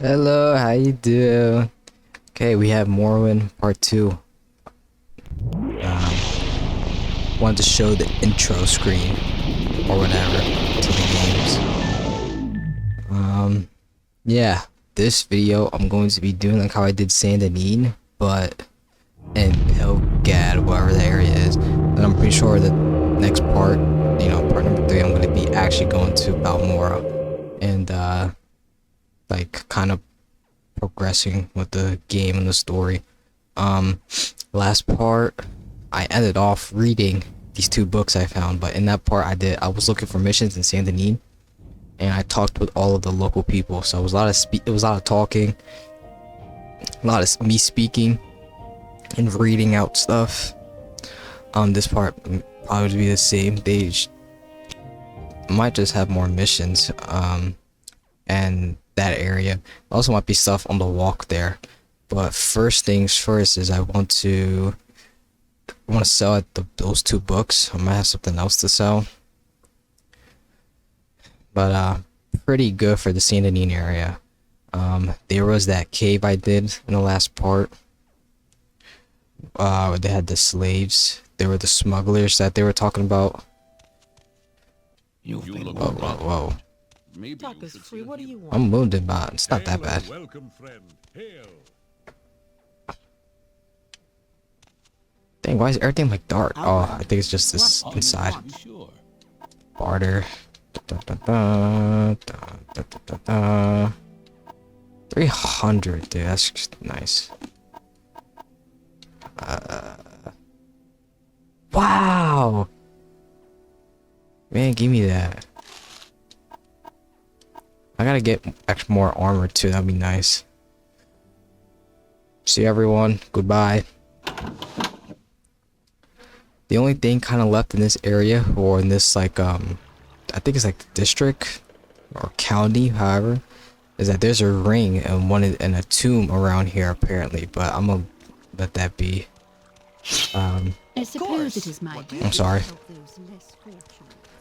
Hello, how you do? Okay, we have Morrowind Part 2. Wanted to show the intro screen or whatever to the games. Yeah, this video I'm going to be doing like how I did Saint Denis, but in Pelagiad, whatever the area is. And I'm pretty sure the next part, part number 3, I'm going to be actually going to Balmora and like kind of progressing with the game and the story. Last part I ended off reading these 2 books I found, but in that part I was looking for missions in Saint Denis, and I talked with all of the local people. So it was a lot of talking, a lot of me speaking and reading out stuff. This part probably would be the same. They might just have more missions and that area also might be stuff on the walk there. But first things first is I want to sell at those 2 books. I might have something else to sell, but pretty good for the Saint Denis area. There was that cave I did in the last part. They had the slaves. There were the smugglers that they were talking about. Whoa. Talk is free. What do you want? I'm wounded, but it's not that bad. Welcome, friend. Hail. Dang, why is everything like dark? Oh, I think it's just this inside. Barter. 300, dude. That's just nice. Wow. Man, give me that. I gotta get extra more armor too. That'd be nice. See everyone. Goodbye. The only thing kind of left in this area, or in this like I think it's like the district or county, however, is that there's a ring and and a tomb around here apparently. But I'm gonna let that be. I suppose it is my duty I'm sorry. to help those less fortunate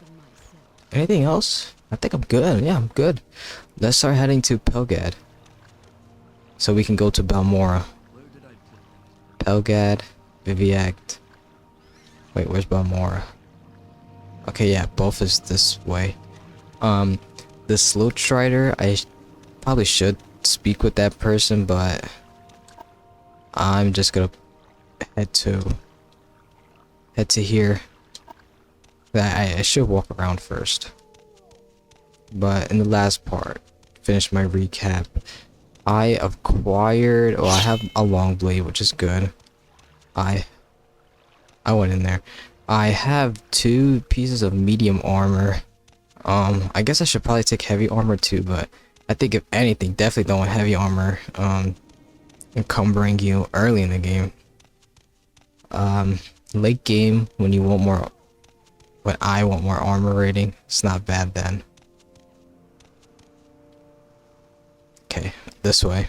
than myself. Anything else? I think I'm good. Yeah, I'm good. Let's start heading to Pelagiad, so we can go to Balmora. Pelagiad, Viviac. Wait, where's Balmora? Okay, yeah, both is this way. The Slow Strider, I probably should speak with that person, but I'm just gonna head to here. I should walk around first. But in the last part, finish my recap. I acquired, I have a long blade, which is good. I went in there. I have 2 pieces of medium armor. I guess I should probably take heavy armor too, but I think if anything, definitely don't want heavy armor encumbering you early in the game. Late game, when I want more armor rating, it's not bad then. Okay, this way.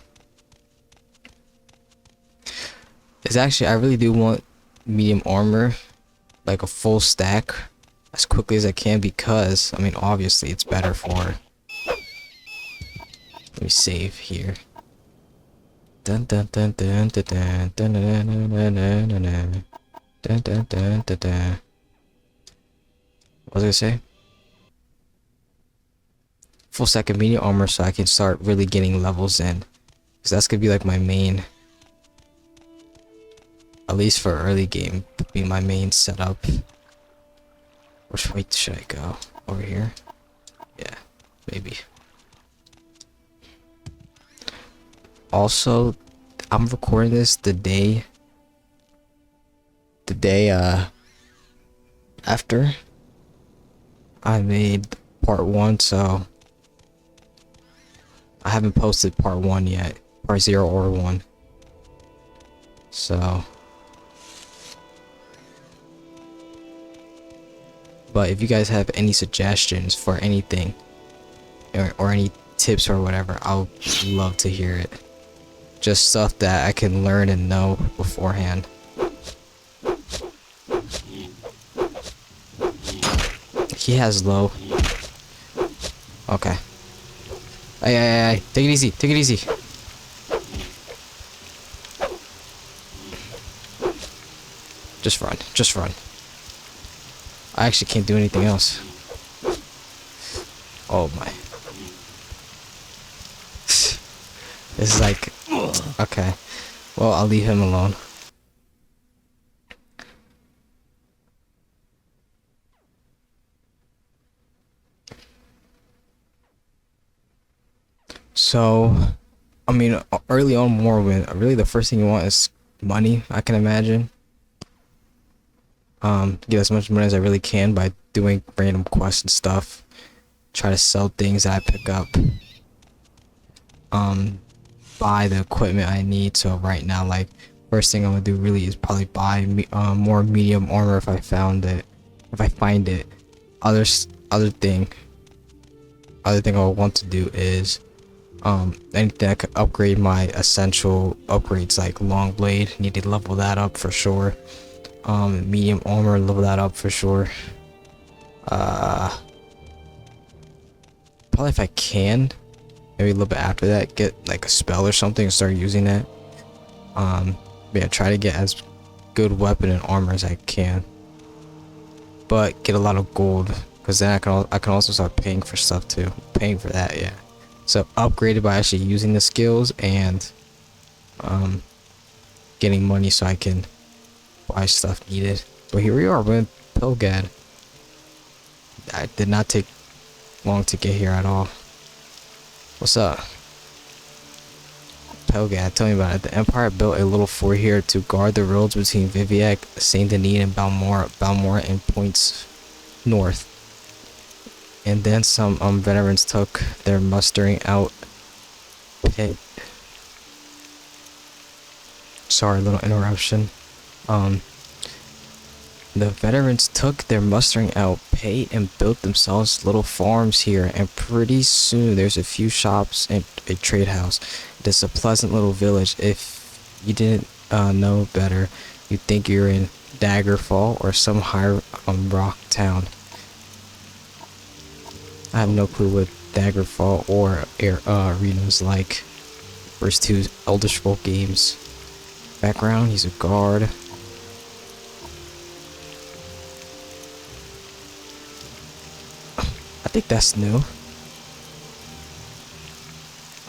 It's actually, I really do want medium armor, like a full stack, as quickly as I can, because, I mean, obviously it's better for... Let me save here. Dun dun dun dun dun dun dun dun dun dun dun dun dun dun dun dun dun. What was I gonna say? Full stack of medium armor, so I can start really getting levels in, because that's gonna be like my main, at least for early game, be my main setup. Which way should I go? Over here? Yeah, maybe. Also, I'm recording this the day after I made part 1, so I haven't posted part 1 yet, part 0 or 1. So, but if you guys have any suggestions for anything, or any tips or whatever, I'll love to hear it. Just stuff that I can learn and know beforehand. He has low. Okay. Hey, take it easy, take it easy. Just run, just run. I actually can't do anything else. Oh my. This is like, okay. Well, I'll leave him alone. So, I mean, early on Morrowind, really the first thing you want is money, I can imagine. Get as much money as I really can by doing random quests and stuff. Try to sell things that I pick up. Buy the equipment I need. So right now, like, first thing I'm gonna do really is probably buy more medium armor if I find it. Other thing I want to do is anything that could upgrade my essential upgrades, like long blade, need to level that up for sure. Medium armor, level that up for sure. Probably if I can, maybe a little bit after that, get like a spell or something and start using that. Yeah, try to get as good weapon and armor as I can, but get a lot of gold, because then I can also start paying for stuff too. Paying for that, yeah. So upgraded by actually using the skills and getting money so I can buy stuff needed. But here we are, we're in Pelagiad. I did not take long to get here at all. What's up? Pelagiad, tell me about it. The Empire built a little fort here to guard the roads between Viviac, Saint Denis, and Balmora and points north. And then some veterans took their mustering out pit. Sorry, little interruption. The veterans took their mustering out pay and built themselves little farms here, and pretty soon there's a few shops and a trade house. It's a pleasant little village. If you didn't know better, you'd think you're in Daggerfall or some high rock town. I have no clue what Daggerfall or arenas like. First two Elder Scrolls games. Background, he's a guard. I think that's new.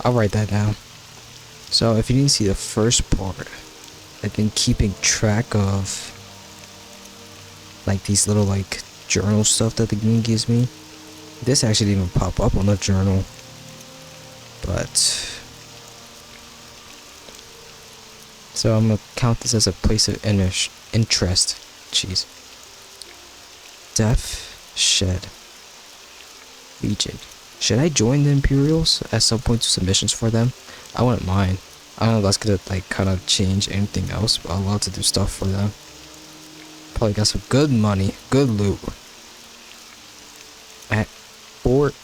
I'll write that down. So if you didn't see the first part, I've been keeping track of like these little like journal stuff that the game gives me. This actually didn't even pop up on the journal, but so I'm gonna count this as a place of interest. Jeez. Death Shed Legion. Should I join the Imperials at some point to submissions for them? I wouldn't mind. I don't know if that's gonna like kind of change anything else, but I'd love to do stuff for them. Probably got some good money, good loot. At Fort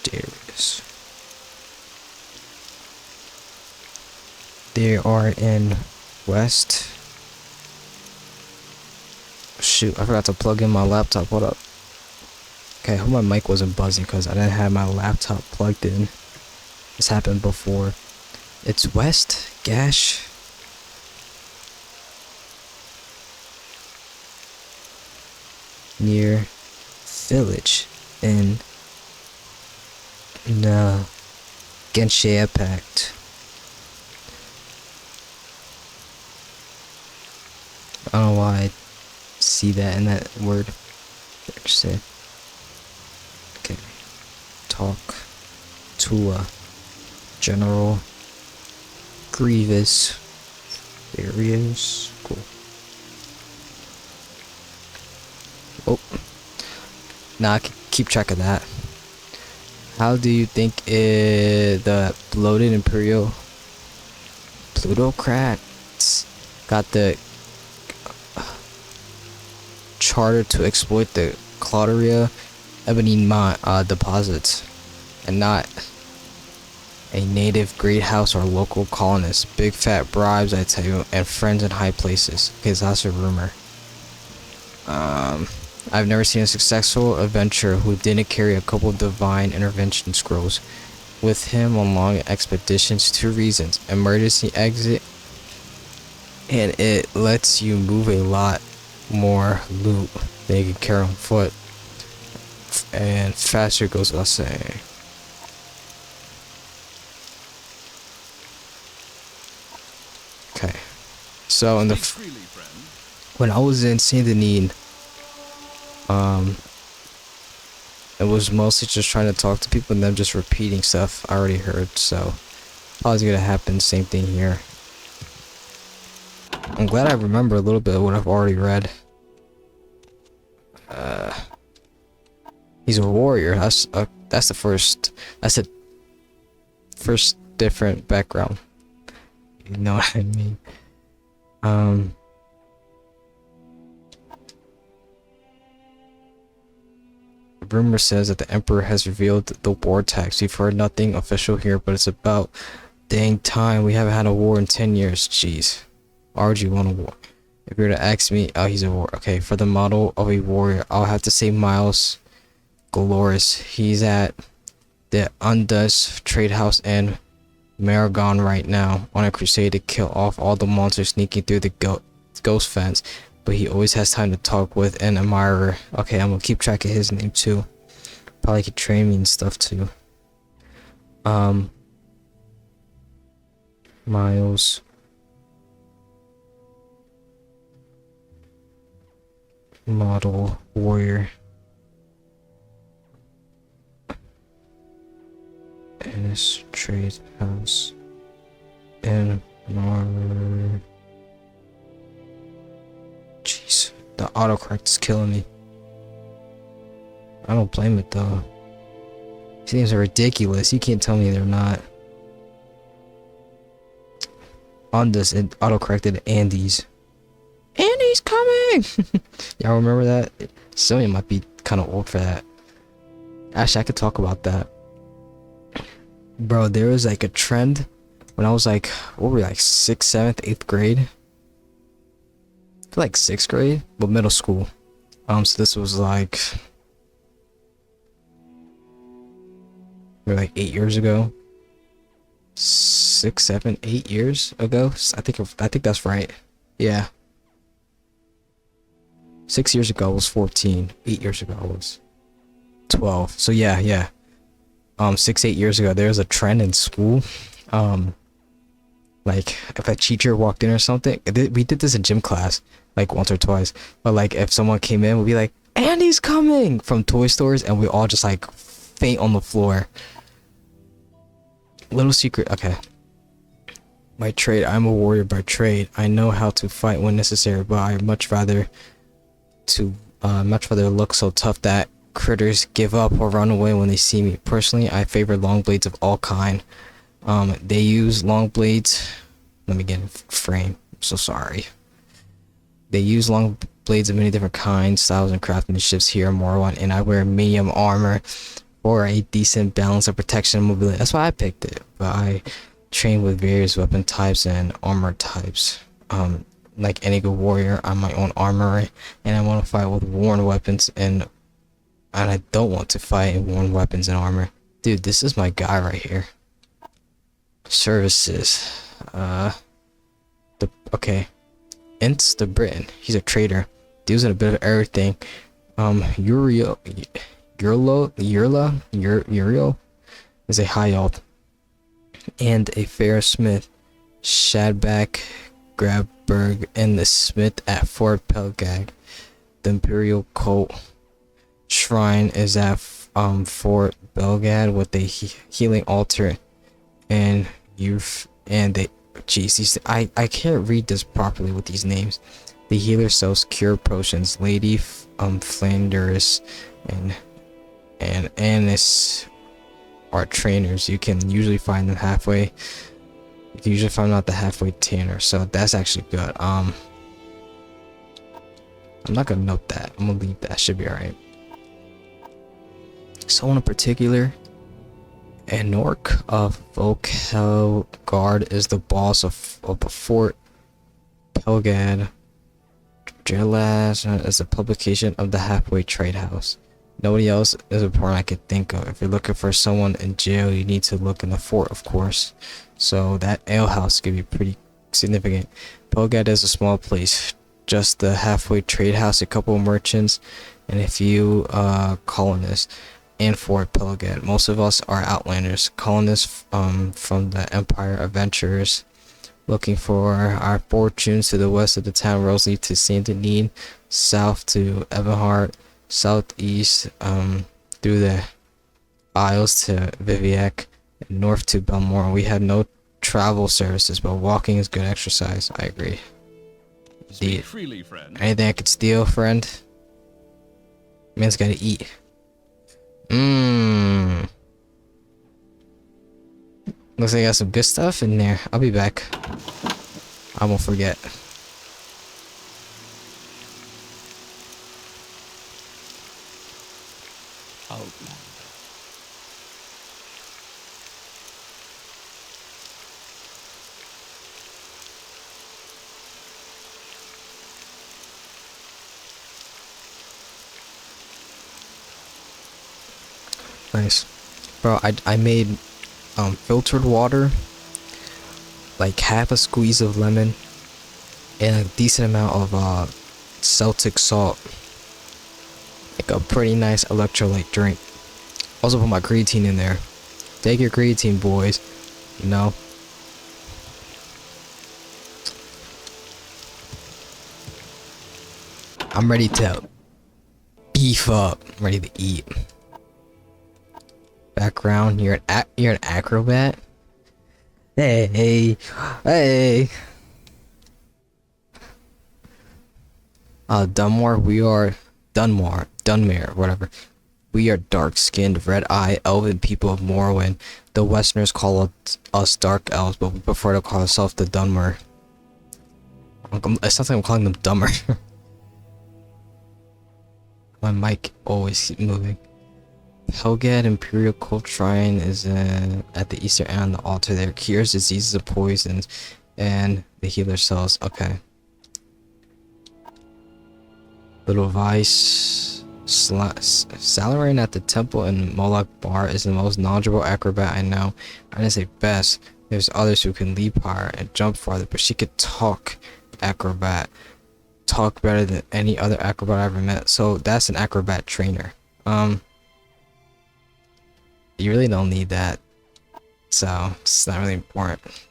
Darius. They are in West. Shoot, I forgot to plug in my laptop. Hold up. Okay, I hope my mic wasn't buzzing because I didn't have my laptop plugged in. This happened before. It's West Gash. Near village in Genshin Pact. I don't know why I see that in that word. Say. Okay. Talk to a General Grievous. There he is. Cool. Oh. Now I can keep track of that. How do you think the bloated Imperial plutocrats got the charter to exploit the Claudia ebony deposits and not a native great house or local colonist? Big fat bribes, I tell you, and friends in high places. Okay, so that's a rumor. I've never seen a successful adventurer who didn't carry a couple of divine intervention scrolls with him on long expeditions. 2 reasons: emergency exit, and it lets you move a lot more loot than you can carry on foot, and faster goes without saying. Okay, so in the when I was in Saint Denis, it was mostly just trying to talk to people and them just repeating stuff I already heard. So probably gonna happen. Same thing here. I'm glad I remember a little bit of what I've already read. He's a warrior. That's the first. That's a first different background. You know what I mean? Rumor says that the Emperor has revealed the war tax. We've heard nothing official here, but it's about dang time. We haven't had a war in 10 years. Jeez. Why would you want a war? If you were to ask me, oh, he's a war. Okay, for the model of a warrior, I'll have to say Miles Galoris. He's at the Undus Trade House in Maragon right now on a crusade to kill off all the monsters sneaking through the ghost fence. But he always has time to talk with an admirer. Okay, I'm gonna keep track of his name too. Probably could train me and stuff too. Miles. Model warrior. In his trade house in Mar. Jeez, the autocorrect is killing me. I don't blame it though. These names are ridiculous. You can't tell me they're not. On this, it autocorrected Andy's. Andy's coming! Y'all remember that? Some of you might be kind of old for that. Actually, I could talk about that. Bro, there was like a trend when I was like, what were we, like 6th, 7th, 8th grade? I feel like 6th grade, but middle school. So this was like, maybe like 8 years ago. 6, 7, 8 years ago. I think that's right. Yeah. 6 years ago I was 14. 8 years ago I was 12. So yeah. 6, 8 years ago, there was a trend in school. Like if a teacher walked in or something, we did this in gym class like once or twice. But like if someone came in, we'd be like, "Andy's coming!" from toy stores, and we all just like faint on the floor. Little secret, okay. My trade, I'm a warrior by trade. I know how to fight when necessary, but I much rather look so tough that critters give up or run away when they see me. Personally, I favor long blades of all kind. They use long blades. Let me get in frame. I'm so sorry. They use long blades of many different kinds, styles, and craftsmanships here in Morrowind, and I wear medium armor for a decent balance of protection and mobility. That's why I picked it. But I train with various weapon types and armor types. Like any good warrior, I'm my own armorer, and I want to fight with worn weapons and I don't want to fight in worn weapons and armor. Dude, this is my guy right here. Services. Okay. Ints the Britain. He's a trader. Deals in a bit of everything. Uriel is a high elf and a fair smith. Shadback, Grabberg, and the smith at Fort Pelagiad. The Imperial Cult Shrine is at Fort Belgad with a healing altar and youth, and they, jeez, I can't read this properly with these names. The healer sells cure potions. Lady Flanders and Annis are trainers. You can usually find them halfway. You can usually find out the halfway tanner, so that's actually good. I'm not gonna note that. I'm gonna leave that. Should be alright. Someone in particular, Anork of Volkelgard is the boss of the Fort Pelagiad Drillaz is a publication of the Halfway Trade House. Nobody else is important I could think of. If you're looking for someone in jail, you need to look in the fort, of course. So that alehouse could be pretty significant. Pelagiad is a small place, just the Halfway Trade House, a couple of merchants, and a few colonists. And Fort Pelagiad. Most of us are outlanders, colonists from the Empire, adventurers looking for our fortunes. To the west of the town, roads lead to Saint Denis, south to Eberhard, southeast through the Isles to Viviac, and north to Belmore. We have no travel services, but walking is good exercise. I agree. Speak freely, friend. Anything I could steal, friend? Man's gotta eat. Looks like I got some good stuff in there. I'll be back. I won't forget. Nice. Bro, I made filtered water, like half a squeeze of lemon, and a decent amount of Celtic salt. Like a pretty nice electrolyte drink. Also put my creatine in there. Take your creatine, boys. You know? I'm ready to beef up. I'm ready to eat. Background, you're an acrobat? Hey. Dunmore, we are Dunmere, whatever. We are dark-skinned, red-eyed, elven people of Morrowind. The Westerners call us dark elves, but we prefer to call ourselves the Dunmer. It sounds like I'm calling them dumber. My mic always keeps moving. Pelagiad Imperial Cult Shrine is at the eastern end of the altar there. Cures diseases of poisons and the healer cells. Okay. Little Vice. Salarin at the temple in Moloch Bar is the most knowledgeable acrobat I know. I didn't say best. There's others who can leap higher and jump farther, but she could talk acrobat. Talk better than any other acrobat I ever met. So that's an acrobat trainer. You really don't need that, so it's not really important.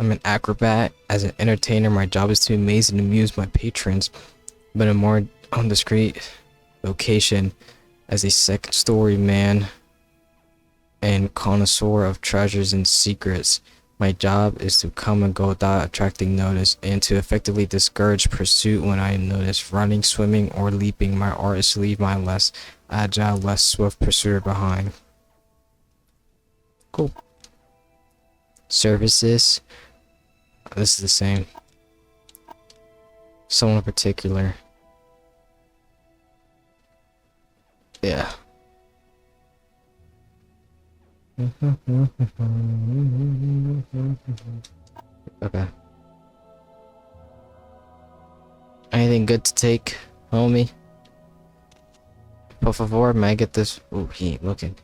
I'm an acrobat. As an entertainer, my job is to amaze and amuse my patrons, but a more discreet vocation as a second story man and connoisseur of treasures and secrets. My job is to come and go without attracting notice, and to effectively discourage pursuit when I notice running, swimming, or leaping. My art is to leave my less agile, less swift pursuer behind. Cool. Services. This is the same. Someone in particular. Yeah. Okay. Anything good to take, homie? Por favor, may I get this? Ooh, he ain't looking.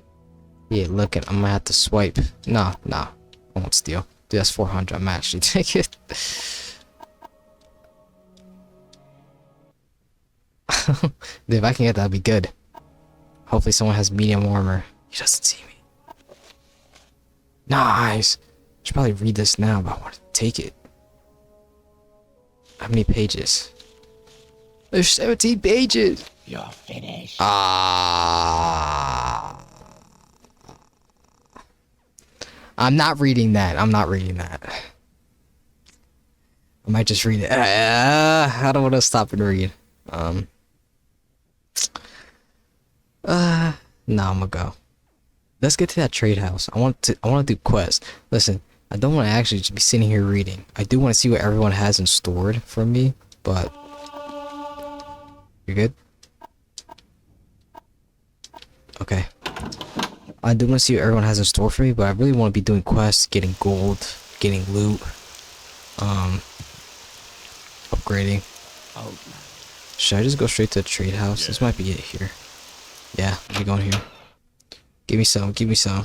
He ain't looking. I'm gonna have to swipe. Nah. I won't steal. Dude, that's 400. I'm actually taking it. Dude, if I can get that, that'd be good. Hopefully someone has medium armor. He doesn't see me. Nice. I should probably read this now, but I want to take it. How many pages? There's 17 pages. You're finished. I'm not reading that. I might just read it. I don't want to stop and read. No, I'm gonna go. Let's get to that trade house. I want to do quests. Listen, I don't want to actually just be sitting here reading. I do want to see what everyone has in stored for me, but you're good? Okay. I do want to see what everyone has in store for me, but I really want to be doing quests, getting gold, getting loot, upgrading. Should I just go straight to the trade house? This might be it here. Yeah, let me go in here. Give me some, give me some.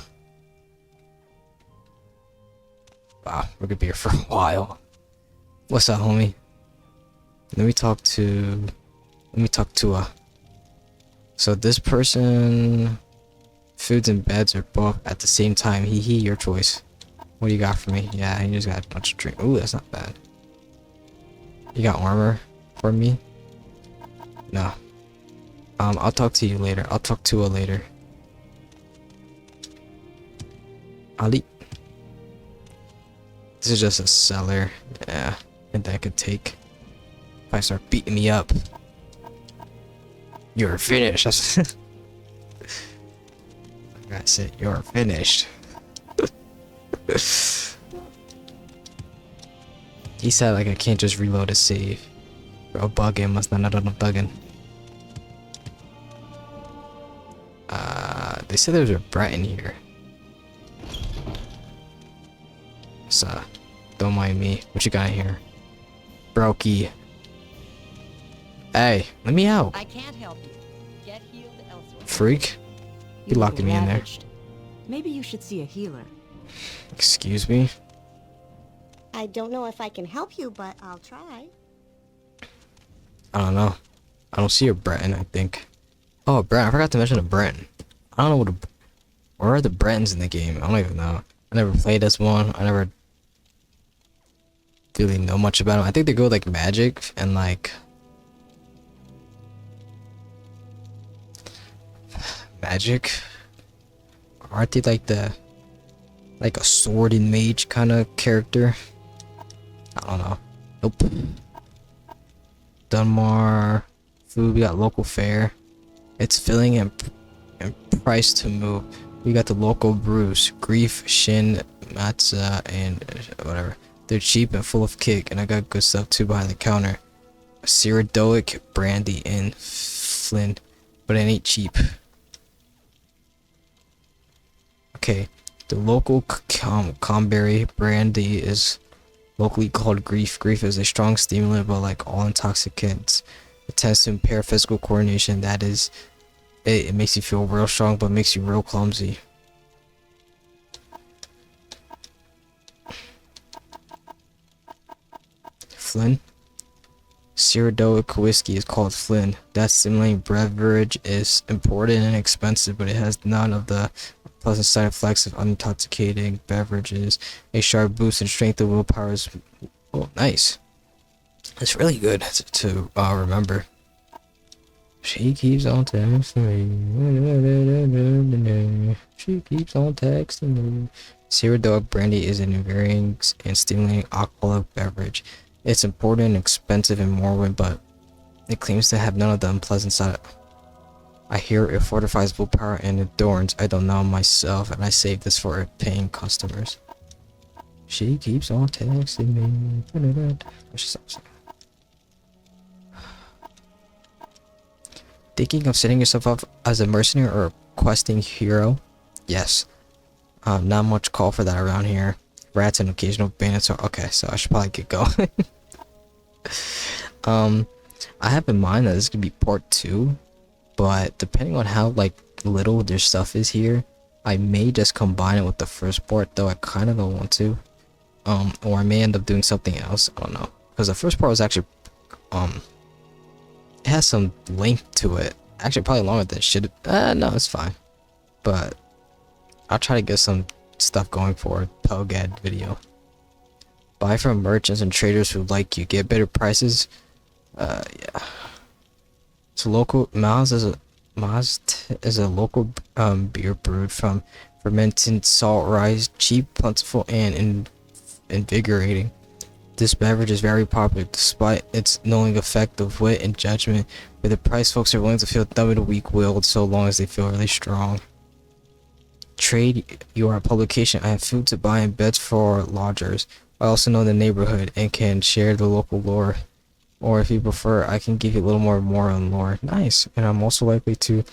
Wow, we're gonna be here for a while. What's up, homie? Let me talk to So this person, foods and beds are both at the same time. Your choice. What do you got for me? Yeah, he just got a bunch of drink. Ooh, that's not bad. You got armor for me? No. I'll talk to you later. I'll talk to her later. Ali. This is just a seller. Yeah, and that could take. If I start beating me up. You're finished. That's it. You're finished. He said like I can't just reload a save. Bro, bugging. Must not have bugging. They said there's a brat in here. So, don't mind me. What you got in here? Brokey. Hey, let me out. I can't help you. Get healed elsewhere. Freak. You locking me in there. Maybe you should see a healer. Excuse me? I don't know if I can help you, but I'll try. I don't know. I don't see a Breton, I think. Oh, Breton. I forgot to mention a Breton. I don't know where are the Bretons in the game? I don't even know. I never played as one. I never really know much about them. I think they go like magic and like magic. Aren't they like a sword and mage kind of character? I don't know. Nope. Dunmar. Food. We got local fare. It's filling and price to move. We got the local brews. Grief, Shin, Matza, and whatever. They're cheap and full of kick, and I got good stuff too behind the counter. Ceradoic, brandy, and Flynn. But it ain't cheap. Okay. The local Comberry brandy is locally called Grief. Grief is a strong stimulant, but like all intoxicants, it tends to impair physical coordination. That is, it makes you feel real strong, but makes you real clumsy. Flynn. Ceradoic whiskey is called Flynn. That stimulating beverage is important and expensive, but it has none of the pleasant side effects of intoxicating beverages. A sharp boost in strength and willpower is nice. It's really good to remember. She keeps on texting me. She keeps on texting me. Ceradoic brandy is an invigorating and stimulating alcoholic beverage. It's important and expensive in Morrowind, but it claims to have none of the unpleasant side. I hear it fortifies willpower and endurance. I don't know myself, and I save this for paying customers. She keeps on texting me. Thinking of setting yourself up as a mercenary or a questing hero? Yes. Not much call for that around here. Rats and occasional bandits are okay, so I should probably get going. I have in mind that this could be part 2, but depending on how like little their stuff is here, I may just combine it with the first part, though I kind of don't want to. Or I may end up doing something else. I don't know, because the first part was actually it has some length to it. Actually, probably longer than it should. No, it's fine. But I'll try to get some stuff going for a Pelagiad video. Buy from merchants and traders who like you. Get better prices. Yeah. So local Maz is a local beer brewed from fermented salt rice, cheap, plentiful, and invigorating. This beverage is very popular despite its knowing effect of wit and judgment. With the price, folks are willing to feel dumb and weak-willed so long as they feel really strong. Trade, you are a publication. I have food to buy and beds for lodgers. I also know the neighborhood and can share the local lore. Or if you prefer, I can give you a little more on lore. Nice. And I'm also likely to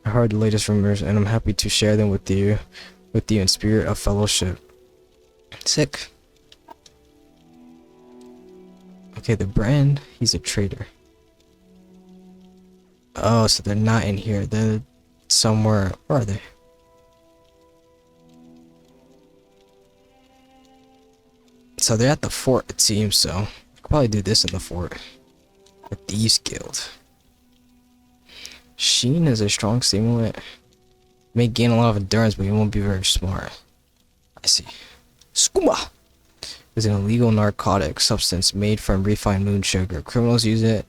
heard the latest rumors, and I'm happy to share them with you in spirit of fellowship. Sick. Okay, the brand, he's a trader. Oh, so they're not in here. They're somewhere. Where are they? So they're at the fort, it seems. So I could probably do this in the fort. The Thieves Guild. Sheen is a strong stimulant. May gain a lot of endurance, but you won't be very smart. I see. Skooma is an illegal narcotic substance made from refined moon sugar. Criminals use it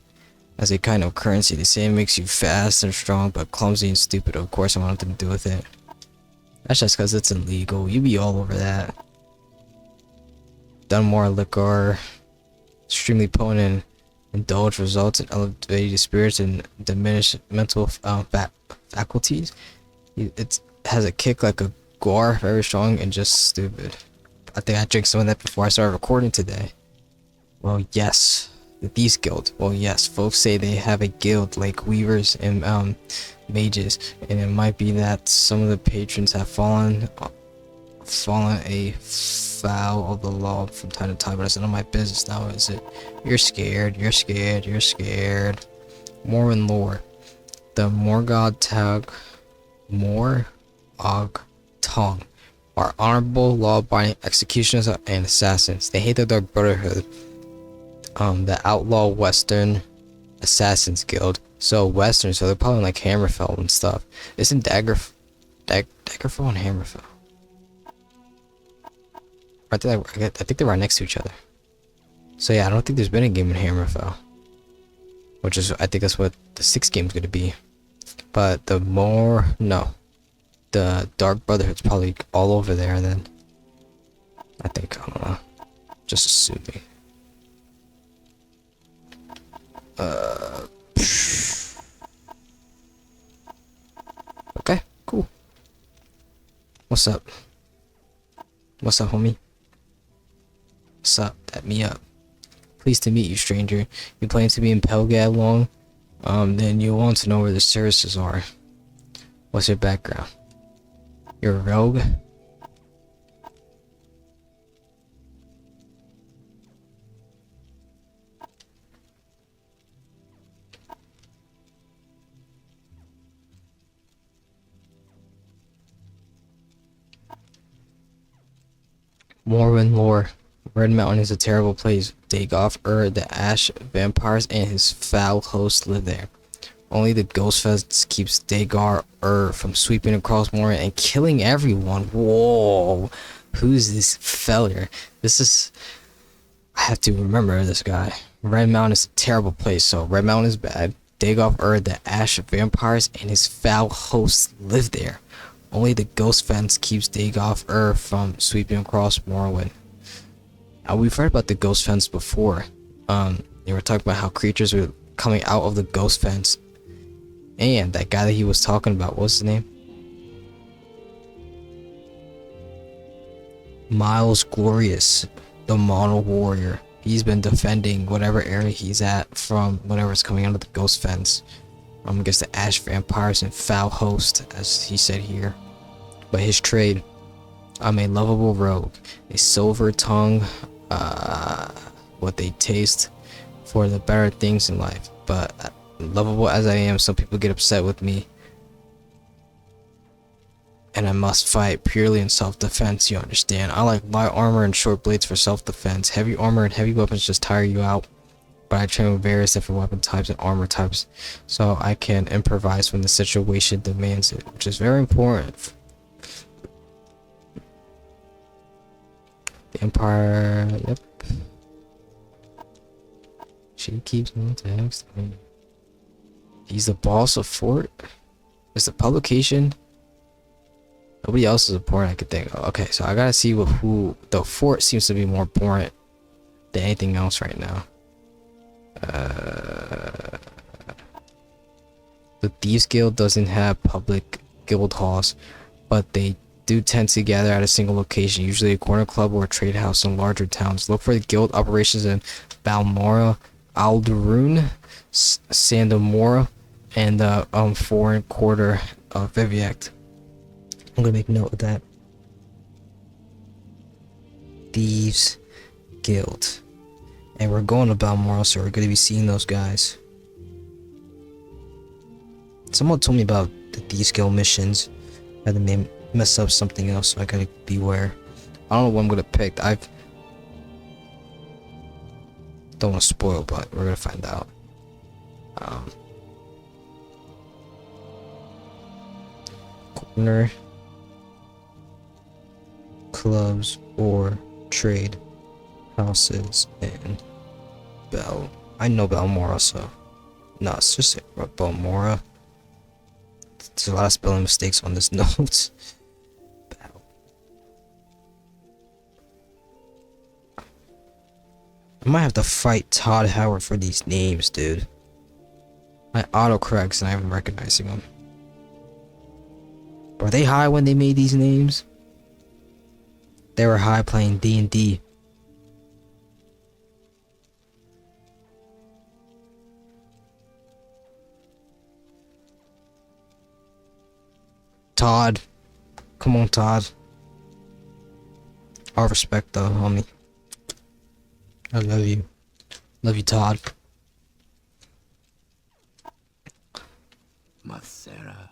as a kind of currency. They say it makes you fast and strong, but clumsy and stupid. Of course, I want nothing to do with it. That's just because it's illegal. You be all over that. Dunmore liquor. Extremely potent and indulge results in elevated spirits and diminished mental faculties. It has a kick like a gore, very strong and just stupid. I think I drank some of that before I started recording today. Well, yes. The Thieves Guild. Well, yes. Folks say they have a guild like weavers and mages, and it might be that some of the patrons have fallen afoul of the law from time to time, but it's none of my business now, is it? You're scared. You're scared. You're scared. Morrowind lore. The Morgod tongue are honorable, law-abiding executioners and assassins. They hate the Dark Brotherhood, the outlaw Western Assassins Guild. So Western, so they're probably like Hammerfell and stuff. Isn't Daggerfall and Hammerfell? I think they're right next to each other. So yeah, I don't think there's been a game in Hammerfell, which is, I think that's what the 6th game's gonna be. But the Dark Brotherhood's probably all over there then. I think, I don't know. Just assuming. Okay, cool. What's up? What's up, homie? What's up? Tap me up. Pleased to meet you, stranger. You plan to be in Pelagiad long? Then you'll want to know where the services are. What's your background? You're a rogue? Morrowind lore. Red Mountain is a terrible place. Dagoth, the Ash vampires, and his foul hosts live there. Only the Ghost Fence keeps Dagar from sweeping across Morrowind and killing everyone. Whoa. Who's this feller? This is... I have to remember this guy. Red Mountain is a terrible place, so Red Mountain is bad. Dagoth, the Ash vampires, and his foul hosts live there. Only the Ghost Fence keeps Dagoth from sweeping across Morrowind. We've heard about the Ghost Fence before. They were talking about how creatures were coming out of the Ghost Fence. And that guy that he was talking about, what was his name? Miles Glorious, the Mono Warrior. He's been defending whatever area he's at from whatever's coming out of the Ghost Fence. Against the Ash Vampires and Foul Host, as he said here. But his trade, I'm a lovable rogue, a silver tongue, what they taste for the better things in life. But lovable as I am, some people get upset with me. And I must fight purely in self-defense, you understand. I like light armor and short blades for self-defense. Heavy armor and heavy weapons just tire you out. But I train with various different weapon types and armor types, so I can improvise when the situation demands it, which is very important. The Empire, yep. She keeps me text. He's the boss of Fort. It's a publication. Nobody else is important I could think of. Okay, so I gotta see who the Fort seems to be more important than anything else right now. The Thieves Guild doesn't have public guild halls, but they do tend to gather at a single location, usually a corner club or a trade house in larger towns. Look for the guild operations in Balmora, Alderun, Sandamora, and the foreign quarter of Viviac. I'm gonna make note of that. Thieves Guild. And we're going to Balmoral, so we're going to be seeing those guys. Someone told me about the D-skill missions. I had to mess up something else, so I gotta beware. I don't know what I'm gonna pick. I don't want to spoil, but we're gonna find out. Corner, clubs, or trade houses in Bell. I know Belmora, so no, it's just Belmora. There's a lot of spelling mistakes on this note. Bell. I might have to fight Todd Howard for these names, dude. My autocorrects and I'm even recognizing them. Were they high when they made these names? They were high playing D&D. Todd. Come on, Todd. All respect though, homie. I love you. Love you, Todd. Macera.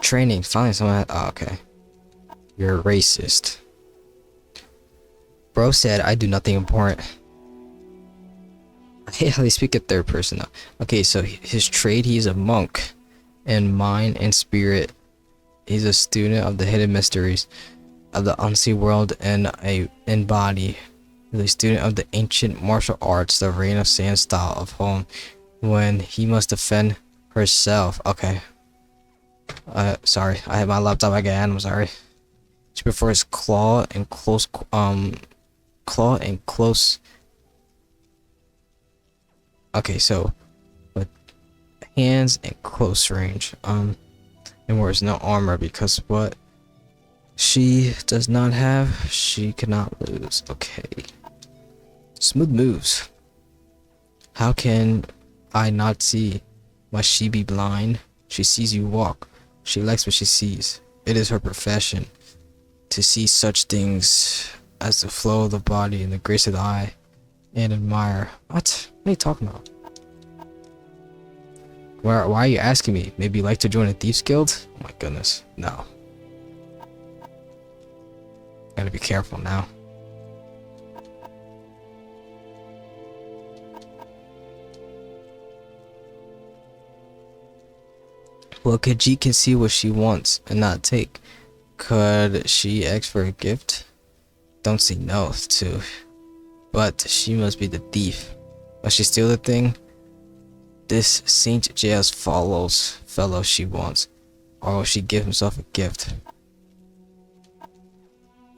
Training. Finally someone had, oh, okay. You're a racist. Bro said I do nothing important. I hate how they speak at third person though. Okay, so his trade, he's a monk. In mind and spirit, he's a student of the hidden mysteries of the unseen world and in body. He's a student of the ancient martial arts, the reign of sand style of home, when he must defend herself. Okay. Sorry, I had my laptop again. I'm sorry. She prefers claw and close. Okay, so with hands and close range. And wears no armor because what she does not have, she cannot lose. Okay. Smooth moves. How can I not see? Must she be blind? She sees you walk. She likes what she sees. It is her profession to see such things as the flow of the body and the grace of the eye and admire. What? What are you talking about? Why are you asking me? Maybe you like to join a thieves guild? Oh my goodness, no. Gotta be careful now. Well, Khajiit can see what she wants and not take. Could she ask for a gift? Don't say no to. But she must be the thief. Must she steal the thing? This Saint Jail's fellow she wants. Or will she give himself a gift?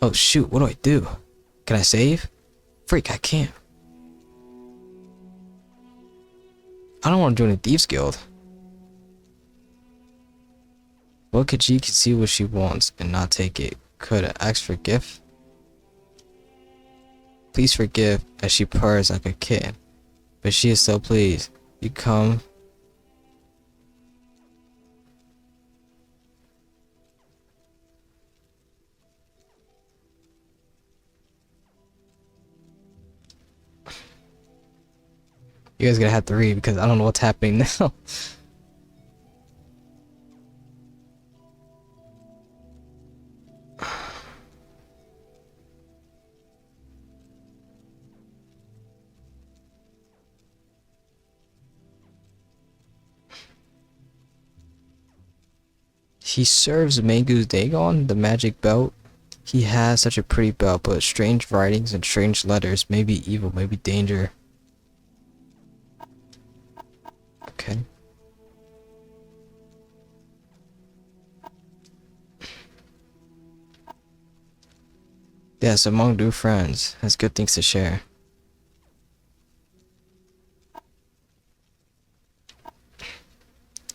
Oh shoot, what do I do? Can I save? Freak, I can't. I don't want to join a thieves guild. What could she see what she wants and not take it? Could I ask for a gift? Please forgive as she purrs like a kitten. But she is so pleased. You come. You guys gonna have to read because I don't know what's happening now. He serves Mangu's Dagon, the magic belt. He has such a pretty belt, but strange writings and strange letters. Maybe evil, maybe danger. Okay. Yes, among new friends, has good things to share.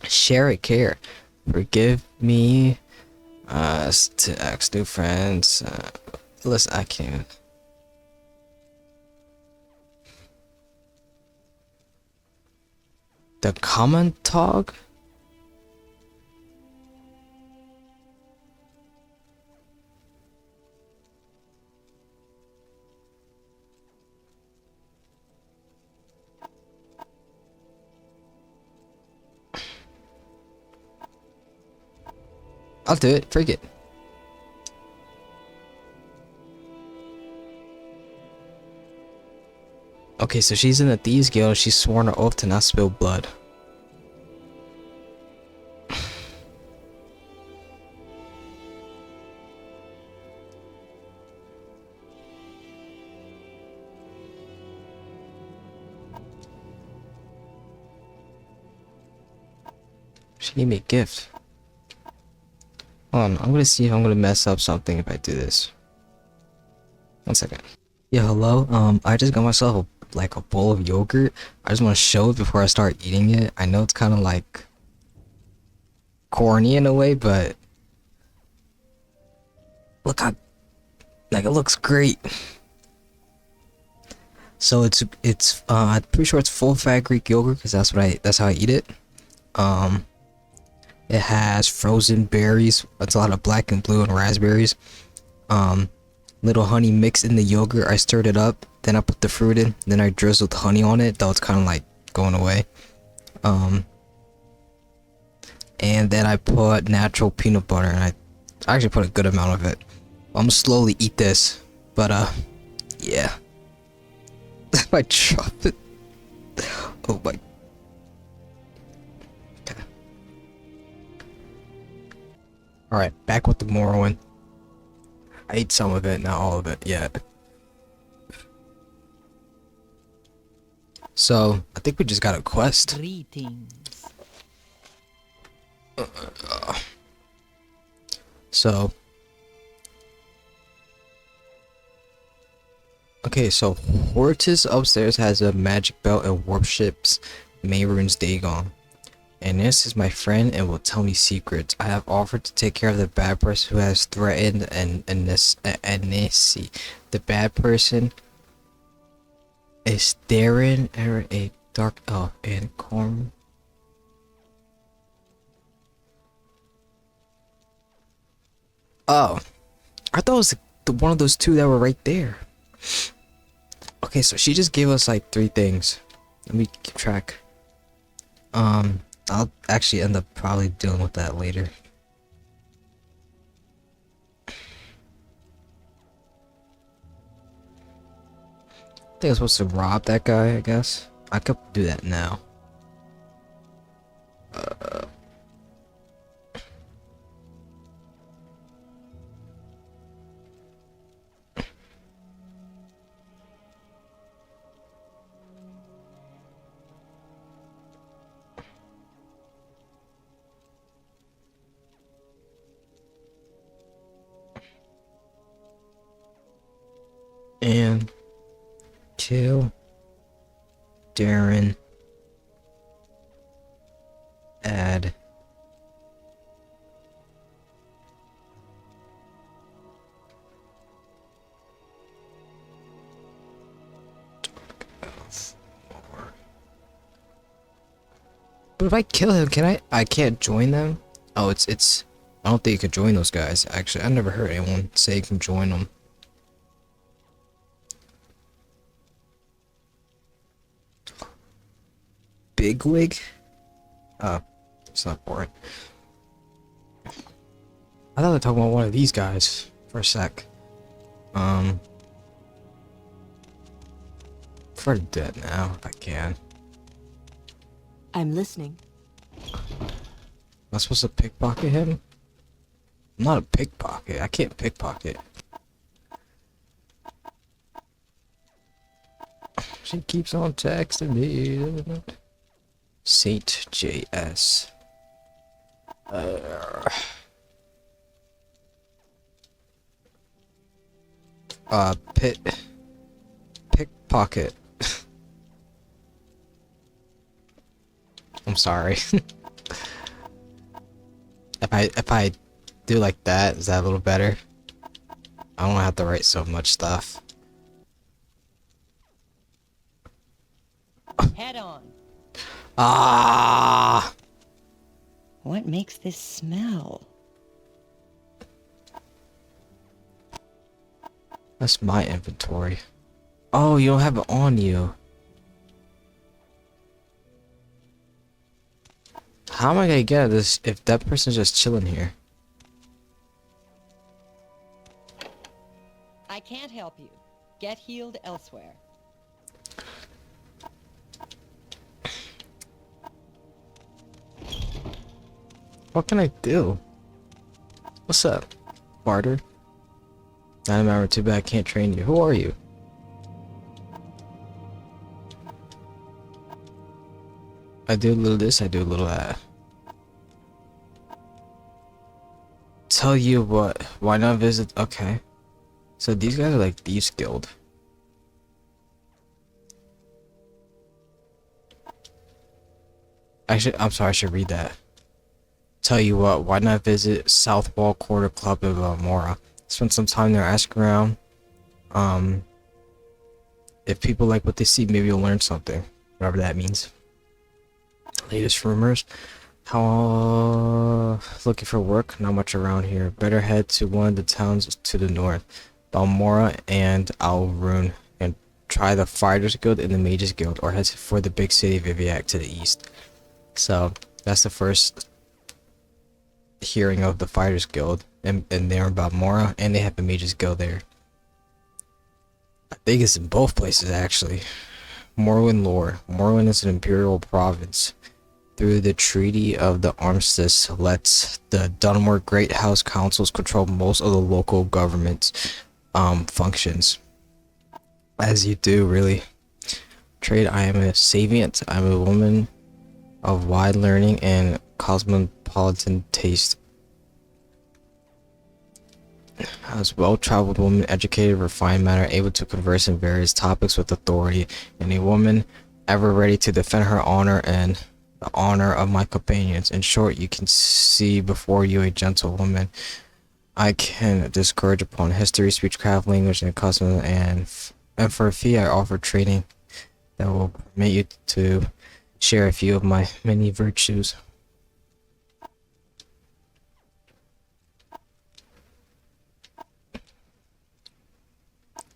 Share it, care. Forgive me. To ask new friends. Listen, I can't. The common talk? I'll do it. Freak it. Okay, so she's in the Thieves Guild and she's sworn an oath to not spill blood. She gave me a gift. Hold on, I'm gonna see if I'm gonna mess up something if I do this. 1 second. Yeah, hello. I just got myself a bowl of yogurt. I just want to show it before I start eating it. I know it's kind of like corny in a way, but look how it looks great. So it's I'm pretty sure it's full fat Greek yogurt because that's how I eat it. It has frozen berries. It's a lot of black and blue and raspberries. Little honey mixed in the yogurt. I stirred it up. Then I put the fruit in. Then I drizzled honey on it. Though it's kind of like going away. And then I put natural peanut butter. And I actually put a good amount of it. I'm gonna slowly eat this. But yeah. I dropped it. Oh my. Okay. Alright, back with the Morrowind. I ate some of it, not all of it yet. So, I think we just got a quest. Greetings. So. Okay, so Hortus upstairs has a magic belt and warp ships, Mayrune's Dagon. And this is my friend and will tell me secrets. I have offered to take care of the bad person who has threatened and Nessie. The bad person is staring at a dark elf and Corm. Oh, I thought it was one of those two that were right there. Okay, so she just gave us like 3 things. Let me keep track. I'll actually end up probably dealing with that later. I think I'm supposed to rob that guy, I guess. I could do that now. And kill Darren. Add but if I kill him, can I can't join them? Oh, it's I don't think you can join those guys. Actually, I never heard anyone say you can join them. Bigwig? Oh, it's not boring. I thought they were talking about one of these guys for a sec. Prefer to do it now if I can. I'm listening. Am I supposed to pickpocket him? I'm not a pickpocket. I can't pickpocket. She keeps on texting me. Saint JS. Pickpocket. I'm sorry. if I do like that, is that a little better? I don't have to write so much stuff. Head on. Ah! What makes this smell? That's my inventory. Oh, you don't have it on you. How am I gonna get at this if that person's just chilling here? can't help you. Get healed elsewhere. What can I do? What's up, barter? Not a matter, too bad I can't train you. Who are you? I do a little this, I do a little that. Tell you what, why not visit? Okay. So these guys are like Thieves Guild. Actually, I'm sorry, I should read that. Tell you what, why not visit South Wall Quarter Club of Mora? Spend some time there, ask around. If people like what they see, maybe you'll learn something. Whatever that means. Latest rumors. How looking for work? Not much around here. Better head to one of the towns to the north, Balmora and Alrune, and try the Fighters Guild and the Mages Guild, or head for the big city of Viviac to the east. So that's the first hearing of the Fighters Guild, and they're in Balmora, and they have the Mages Guild there. I think it's in both places actually. Morrowind lore. Morrowind is an imperial province. Through the Treaty of the Armistice, lets the Dunmore Great House Councils control most of the local government functions. As you do, really. Trade, I am a savient. I'm a woman of wide learning and cosmopolitan taste. As a well-traveled woman, educated, refined manner, able to converse in various topics with authority, and a woman ever ready to defend her honor and the honor of my companions. In short, you can see before you a gentlewoman. I can discourage upon history, speechcraft, language, and custom, and for a fee I offer training that will permit you to share a few of my many virtues.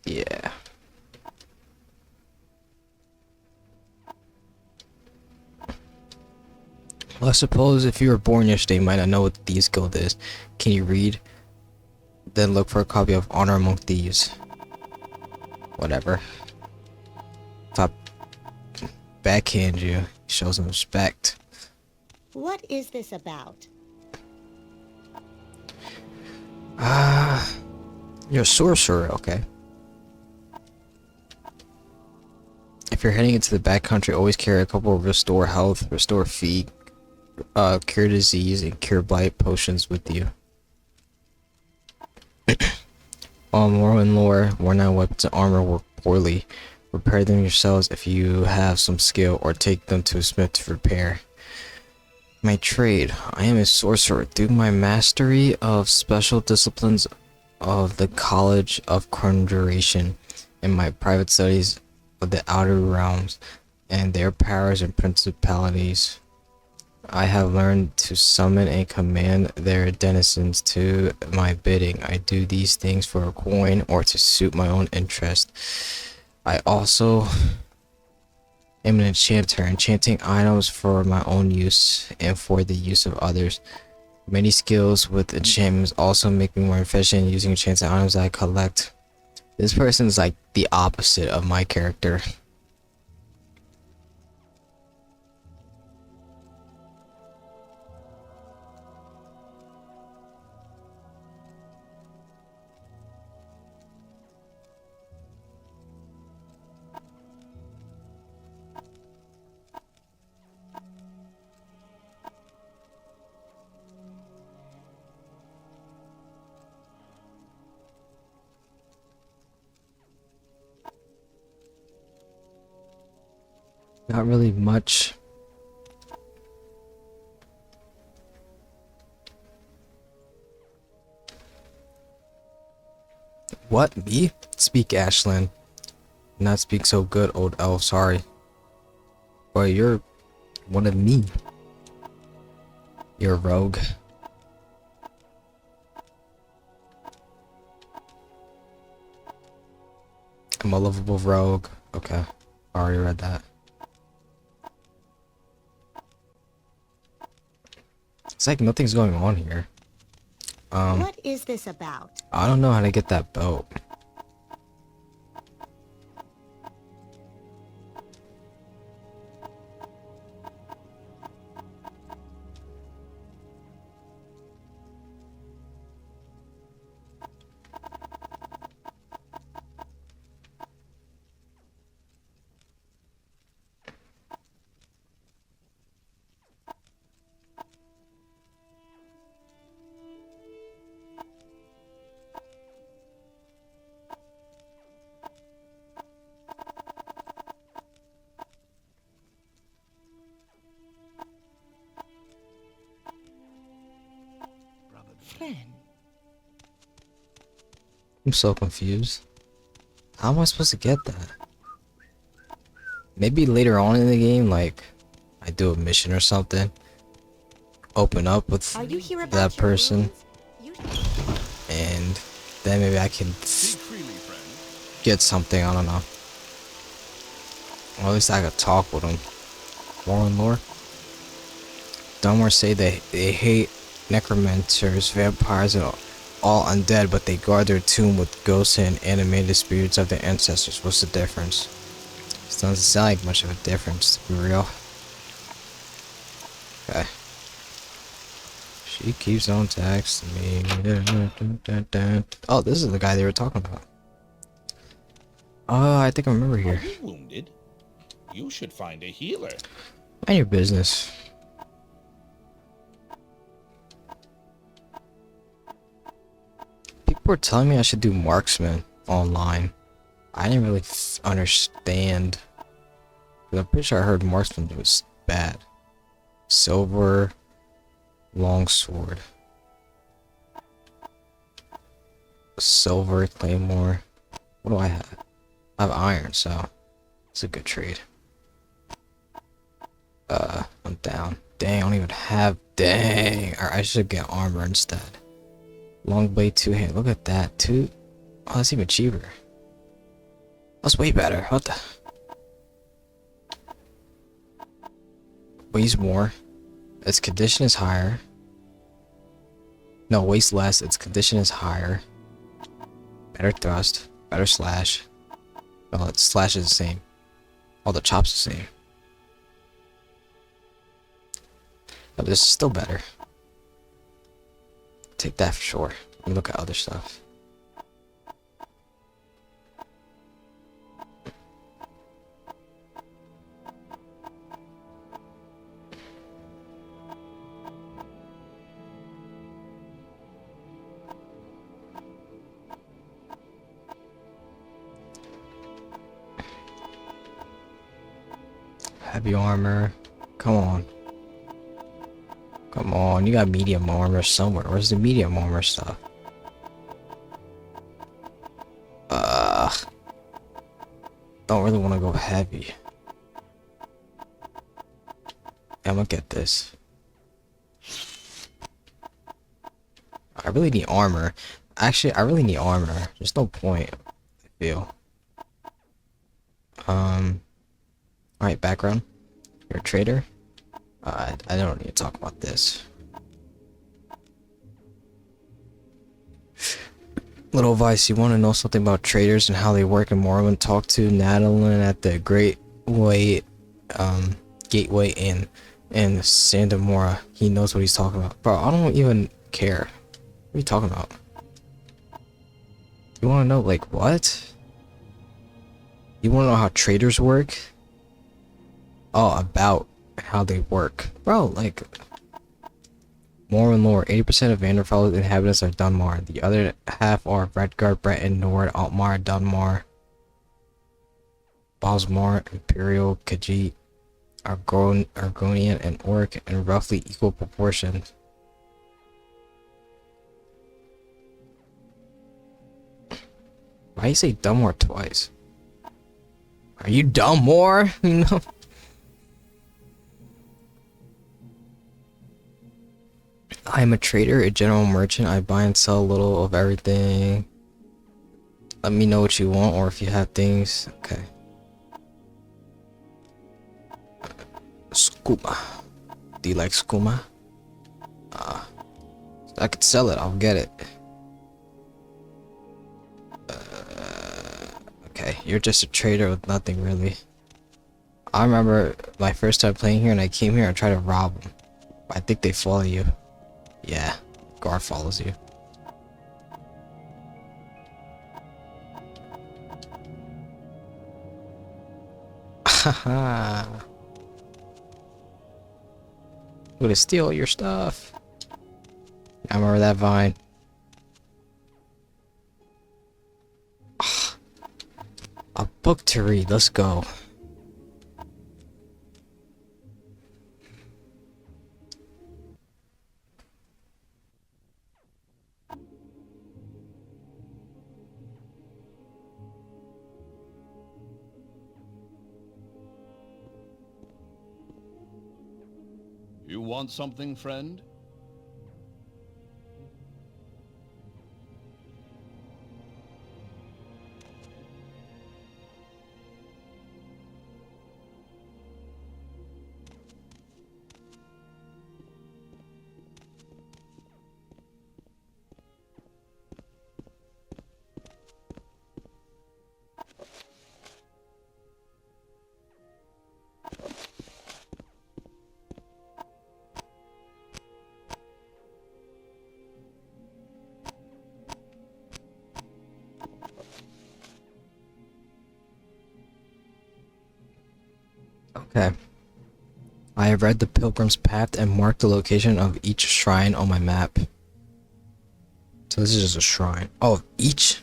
Yeah. Well, I suppose if you were born yesterday, you might not know what Thieves Guild is. Can you read? Then look for a copy of Honor Among Thieves. Whatever. Top backhand you. Show some respect. What is this about? You're a sorcerer, okay. If you're heading into the backcountry, always carry a couple of restore health, restore feet, cure disease, and cure blight potions with you. All Morrowind lore, worn out weapons and armor work poorly. Repair them yourselves if you have some skill, or take them to a smith to repair. My trade. I am a sorcerer. Through my mastery of special disciplines of the College of Conjuration and my private studies of the outer realms and their powers and principalities, I have learned to summon and command their denizens to my bidding. I do these things for a coin or to suit my own interest. I also am an enchanter, enchanting items for my own use and for the use of others. Many skills with enchantments also make me more efficient using enchanted items I collect. This person's like the opposite of my character. Not really much. What, me? Speak, Ashlyn. Not speak so good, old elf, sorry. But you're one of me. You're a rogue. I'm a lovable rogue. Okay, I already read that. It's like nothing's going on here. What is this about? I don't know how to get that belt. friend. I'm so confused. How am I supposed to get that? Maybe later on in the game, like, I do a mission or something. Open up with Are you here about that your person. wounds? You... And then maybe I can Speak freely, friend. get something, I don't know. Or at least I could talk with him. More and more. Dunmore say they hate necromancers, vampires, and all undead, but they guard their tomb with ghosts and animated spirits of their ancestors. What's the difference? This doesn't sound like much of a difference, to be real. Okay. She keeps on texting me. Oh, this is the guy they were talking about. Oh, I think I remember Are here. you wounded? You should find a healer. Mind your business. People were telling me I should do marksman online. I didn't really understand. But I'm pretty sure I heard marksman was bad. Silver longsword. Silver claymore. What do I have? I have iron, so it's a good trade. I'm down. Dang, I don't even have. Dang, or I should get armor instead. Long blade, two hand. Look at that, two. Oh, that's even cheaper. That's way better. What the? Weighs more. Its condition is higher. No, weighs less. Its condition is higher. Better thrust. Better slash. Well, its slash is the same. All the chops the same. But this is still better. Take that for sure. Let me look at other stuff. Heavy armor. Come on. Come on, you got medium armor somewhere. Where's the medium armor stuff? Don't really want to go heavy. I'm gonna get this. I really need armor. Actually, I really need armor. There's no point, I feel. Alright, background. You're a trader? I don't need to talk about this. Little advice, you want to know something about traders and how they work in Morrowind? Talk to Nadalin at the Gateway Inn in Sandamora. He knows what he's talking about. Bro, I don't even care. What are you talking about? You want to know, like, what? You want to know how traders work? Oh, about how they work. Bro, like... Morrowind lore. 80% of Vanderfell's inhabitants are Dunmar. The other half are Redguard, Breton, Nord, Altmar, Dunmar, Bosmar, Imperial, Khajiit, Argonian, and Orc in roughly equal proportions. Why do you say Dunmar twice? Are you Dunmar? You know? I am a trader, a general merchant. I buy and sell a little of everything. Let me know what you want or if you have things. Okay. Skooma. Do you like skooma? I could sell it. I'll get it. Okay, you're just a trader with nothing really. I remember my first time playing here and I came here and tried to rob them. I think they follow you. Yeah, guard follows you. Haha. I'm gonna steal your stuff. I remember that vine. A book to read. Let's go. You want something, friend? Okay. I have read the Pilgrim's Path and marked the location of each shrine on my map. So this is just a shrine. Oh, each?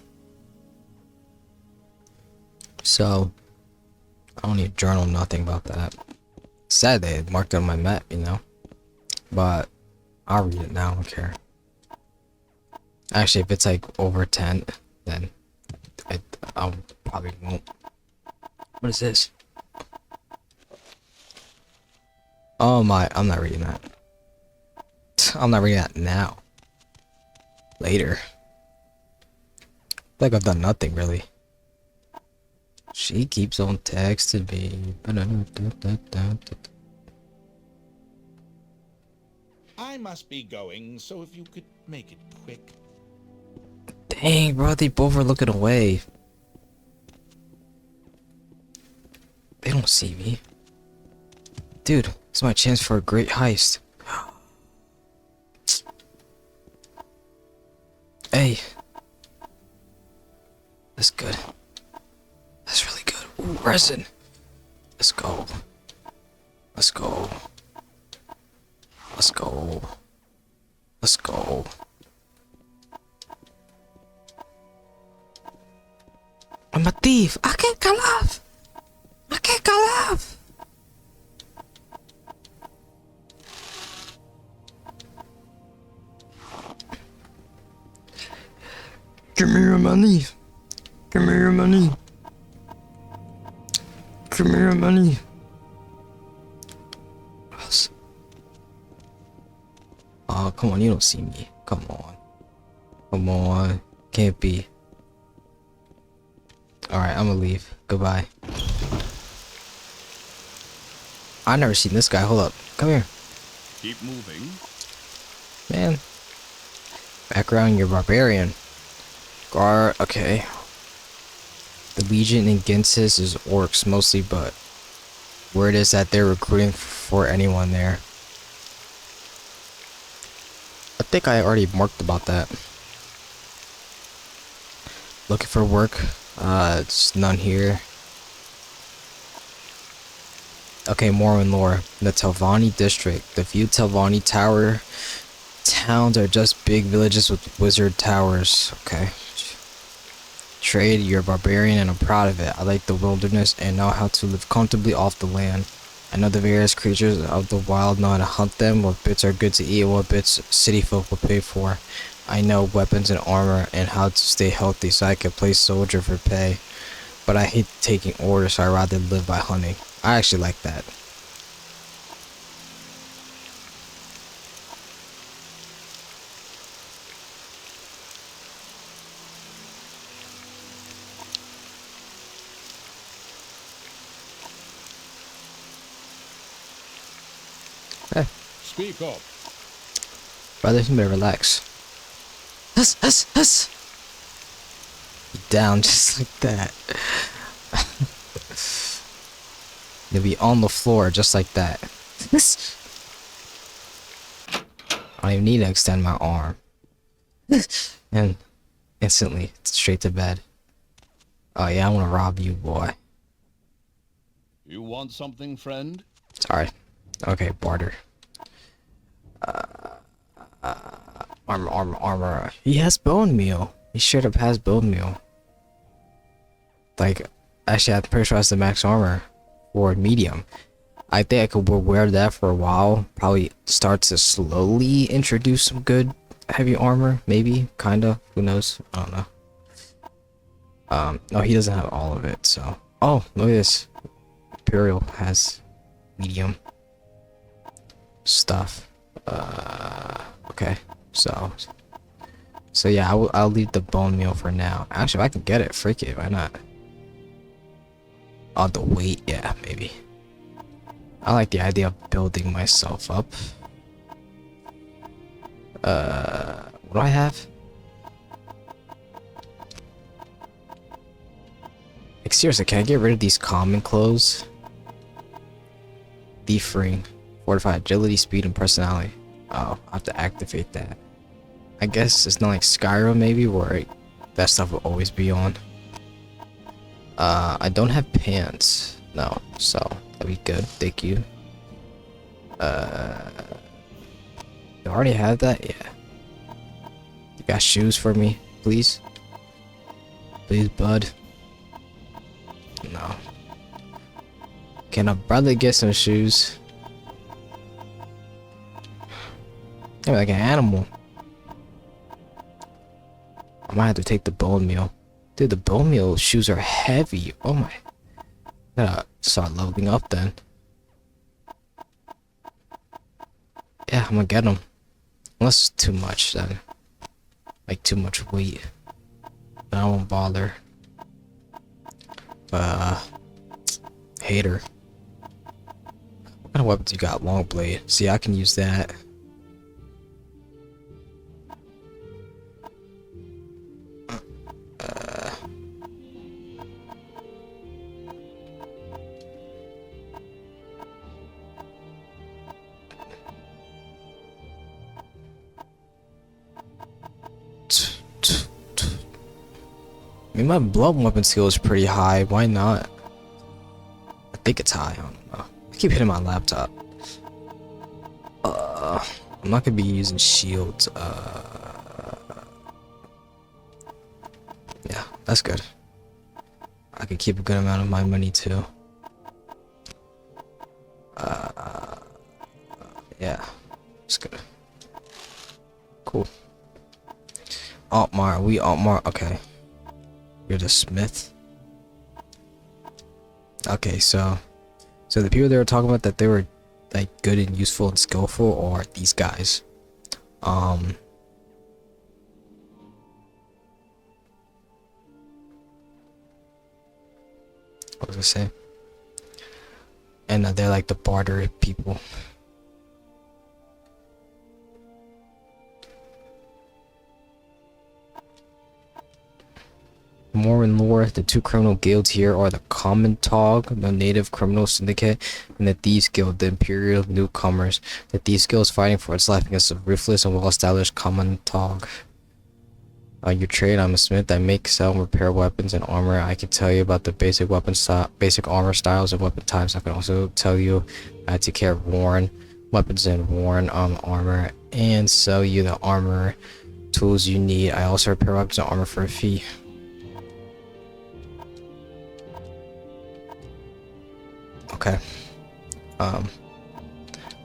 So, I don't need a journal, nothing about that. Sad they had marked it on my map, you know? But, I'll read it now, I don't care. Actually, if it's like over 10, then I probably won't. What is this? Oh my, I'm not reading that. I'm not reading that now. Later. Like I've done nothing really. She keeps on texting me. I must be going, so if you could make it quick. Dang, bro, they both are looking away. They don't see me. Dude, it's my chance for a great heist. Hey. That's good. That's really good. Ooh, resin. Let's go. Let's go. Let's go. Let's go. I'm a thief. I can't get off. I can't get off. Give me your money. Give me your money. Give me your money. Oh, come on, you don't see me. Come on. Come on. Can't be. Alright, I'm gonna leave. Goodbye. I never seen this guy. Hold up. Come here. Keep moving. Man. Background, you're barbarian. Guard, okay. The Legion in Ginsis is orcs mostly, but word is that they're recruiting for anyone there. I think I already marked about that. Looking for work. It's none here. Okay, Morrowind lore. The Telvanni district. The few Telvanni tower towns are just big villages with wizard towers. Okay. Trade, you're a barbarian and I'm proud of it. I like the wilderness and know how to live comfortably off the land. I know the various creatures of the wild, know how to hunt them, what bits are good to eat, what bits city folk will pay for. I know weapons and armor and how to stay healthy so I can play soldier for pay. But I hate taking orders, so I'd rather live by hunting. I actually like that. Hey, Speak up. brother, you better relax. Huss. Down just like that. You'll be on the floor just like that. I don't even need to extend my arm. And instantly, straight to bed. Oh yeah, I want to rob you, boy. You want something, friend? Sorry. Okay, barter. Armor. He has bone meal. He straight up has bone meal. Like, actually, I'm pretty sure that's the max armor for medium. I think I could wear that for a while. Probably start to slowly introduce some good heavy armor. Maybe, kinda. Who knows? I don't know. No, he doesn't have all of it, so. Oh, look at this. Imperial has medium. stuff. Okay. So yeah, I'll leave the bone meal for now. Actually, if I can get it, freak it, why not? Oh, the weight, yeah, maybe. I like the idea of building myself up. What do I have? Like, seriously, can I get rid of these common clothes? Thief ring, fortified agility, speed, and personality. Oh, I have to activate that. I guess it's not like Skyrim, maybe, where that stuff will always be on. I don't have pants. No, so that'd be good. Thank you. Do I already have that? Yeah. You got shoes for me, please? Please, bud. No. Can a brother get some shoes? I'm like an animal. I might have to take the bone meal. Dude, the bone meal shoes are heavy. Oh my. Gotta start leveling up then. Yeah, I'm gonna get them. Unless it's too much then. Like too much weight. Then I won't bother. Hater. What kind of weapons you got? Long blade. See, I can use that. I mean, my blood weapon skill is pretty high. Why not? I think it's high. I don't know. I keep hitting my laptop. I'm not gonna be using shields. Yeah, that's good. I could keep a good amount of my money too. Yeah, it's good. Cool. Altmar, okay. You're the smith. Okay, so the people they were talking about that they were like good and useful and skillful are these guys. What was I saying? And they're like the barter people. Morrowind lore, the two criminal guilds here are the Common Tog, the native criminal syndicate, and the Thieves Guild, the imperial newcomers. The Thieves Guild is fighting for its life against the ruthless and well-established Common Tog. Your trade, I'm a smith. I make, sell, and repair weapons and armor. I can tell you about the basic basic armor styles and weapon types. I can also tell you I take care of worn weapons and worn armor, and sell you the armor tools you need. I also repair weapons and armor for a fee. Okay. I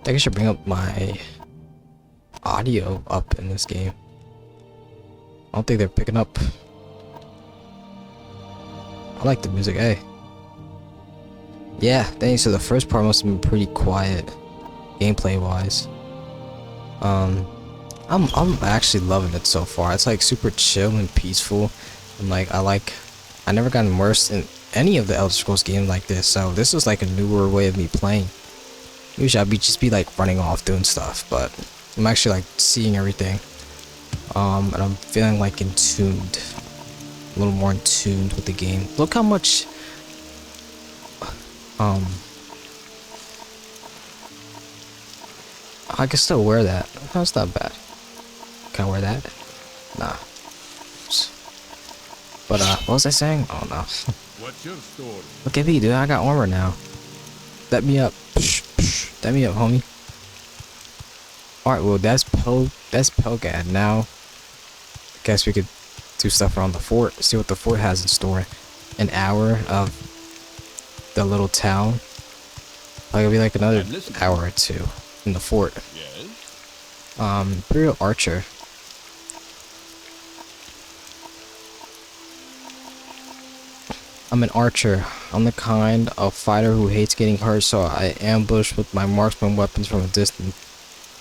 think I should bring up my audio up in this game. I don't think they're picking up. I like the music, hey. Yeah, dang, so the first part must have been pretty quiet, gameplay wise. I'm actually loving it so far. It's like super chill and peaceful, and like I never got immersed in any of the Elder Scrolls games like this, so this is like a newer way of me playing. Usually I'd just be like running off doing stuff, but I'm actually like seeing everything. And I'm feeling like in tuned, a little more in tuned with the game. Look how much I can still wear that. That's not bad. Can I wear that? Nah. But what was I saying? Oh no. What's your story? Look at me, dude. I got armor now. Let me up. Let me up, homie. Alright, well that's Pelagiad. Now I guess we could do stuff around the fort. See what the fort has in store. An hour of the little town. Like it'll be like another hour or two in the fort. Yes? Imperial Archer. I'm an archer. I'm the kind of fighter who hates getting hurt, so I ambush with my marksman weapons from a distance.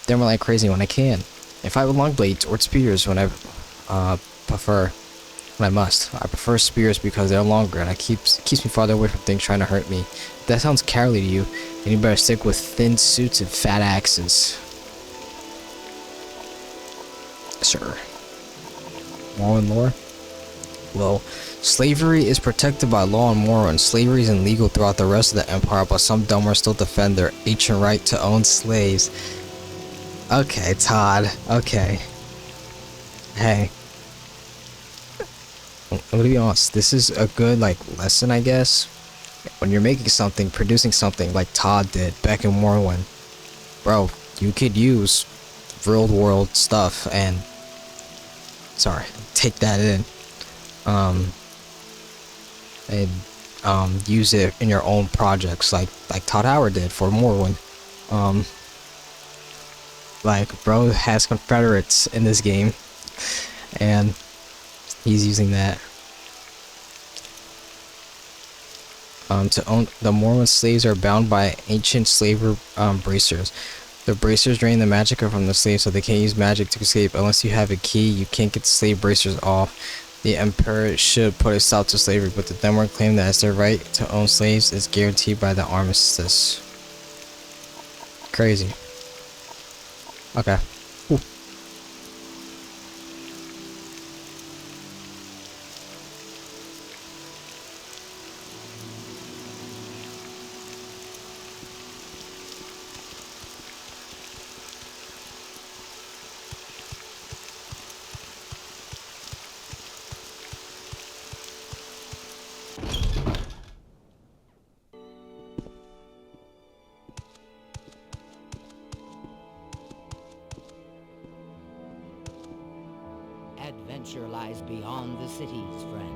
them like crazy when I can, and fight with long blades or spears when I prefer. When I must. I prefer spears because they're longer and it keeps me farther away from things trying to hurt me. If that sounds cowardly to you, then you better stick with thin suits and fat axes. Sir. Morrowind lore? Well, slavery is protected by law in Morrowind. Slavery is illegal throughout the rest of the Empire, but some Dunmer still defend their ancient right to own slaves. Okay, Todd. Okay. Hey. I'm gonna be honest, this is a good, like, lesson, I guess. When you're making something, producing something like Todd did back in Morrowind. Bro, you could use real world stuff and... Sorry, take that in. Use it in your own projects, like Todd Howard did for Morrowind. Like, bro has Confederates in this game, and he's using that. To own the Mormon slaves are bound by ancient slaver bracers. The bracers drain the magic from the slaves, so they can't use magic to escape. Unless you have a key, you can't get the slave bracers off. The Emperor should put a stop to slavery, but the Denmark claim that it's their right to own slaves is guaranteed by the armistice. Crazy. Okay. Ooh. Adventure lies beyond the cities, friend.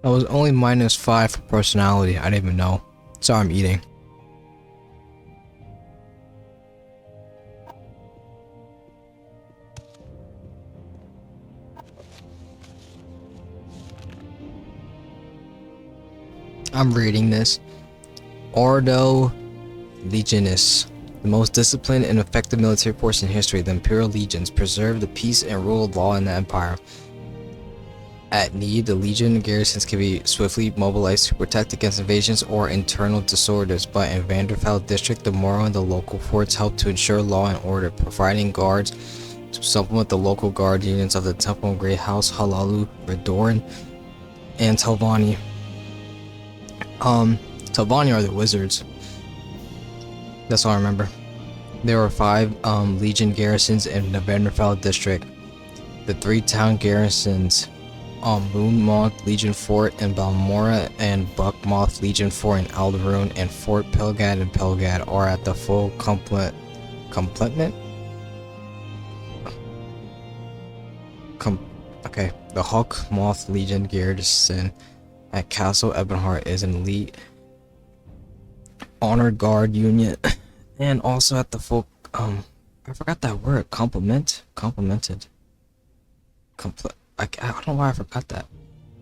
I was only -5 for personality. I didn't even know. Sorry, I'm eating. I'm reading this. Ordo Legionis. The most disciplined and effective military force in history, the Imperial Legions preserve the peace and rule of law in the Empire. At need, the Legion garrisons can be swiftly mobilized to protect against invasions or internal disorders, but in Vanderfell District, the Morrow and the local forts help to ensure law and order, providing guards to supplement the local guard units of the Temple and Great House, Halalu, Redoran, and Telvanni. Telvanni are the wizards. That's all I remember. There were 5 Legion garrisons in the Vanderfell District. The 3 town garrisons, Moonmoth Legion Fort in Balmora and Buckmoth Legion Fort in Alderune and Fort Pelagiad and Pelagiad are at the full complement. Okay, the Hawkmoth Legion garrison at Castle Ebonheart is an elite honored guard unit, and also at the full I forgot that word, complemented. I don't know why I forgot that.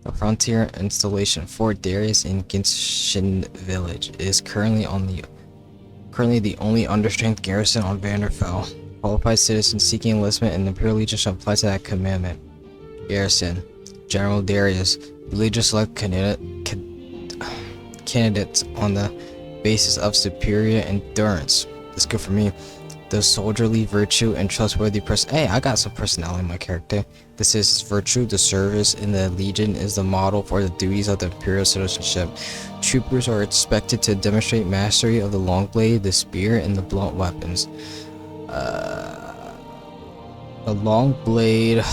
The frontier installation Fort Darius in Genshin Village is currently the only understrength garrison on Vanderfell. Qualified citizens seeking enlistment in the Imperial Legion shall apply to that commandment. Garrison General Darius The Legion select candidates on the basis of superior endurance. That's good for me. The soldierly virtue and trustworthy person. Hey, I got some personality in my character. This is virtue. The service in the Legion is the model for the duties of the Imperial citizenship. Troopers are expected to demonstrate mastery of the long blade, the spear, and the blunt weapons. The long blade,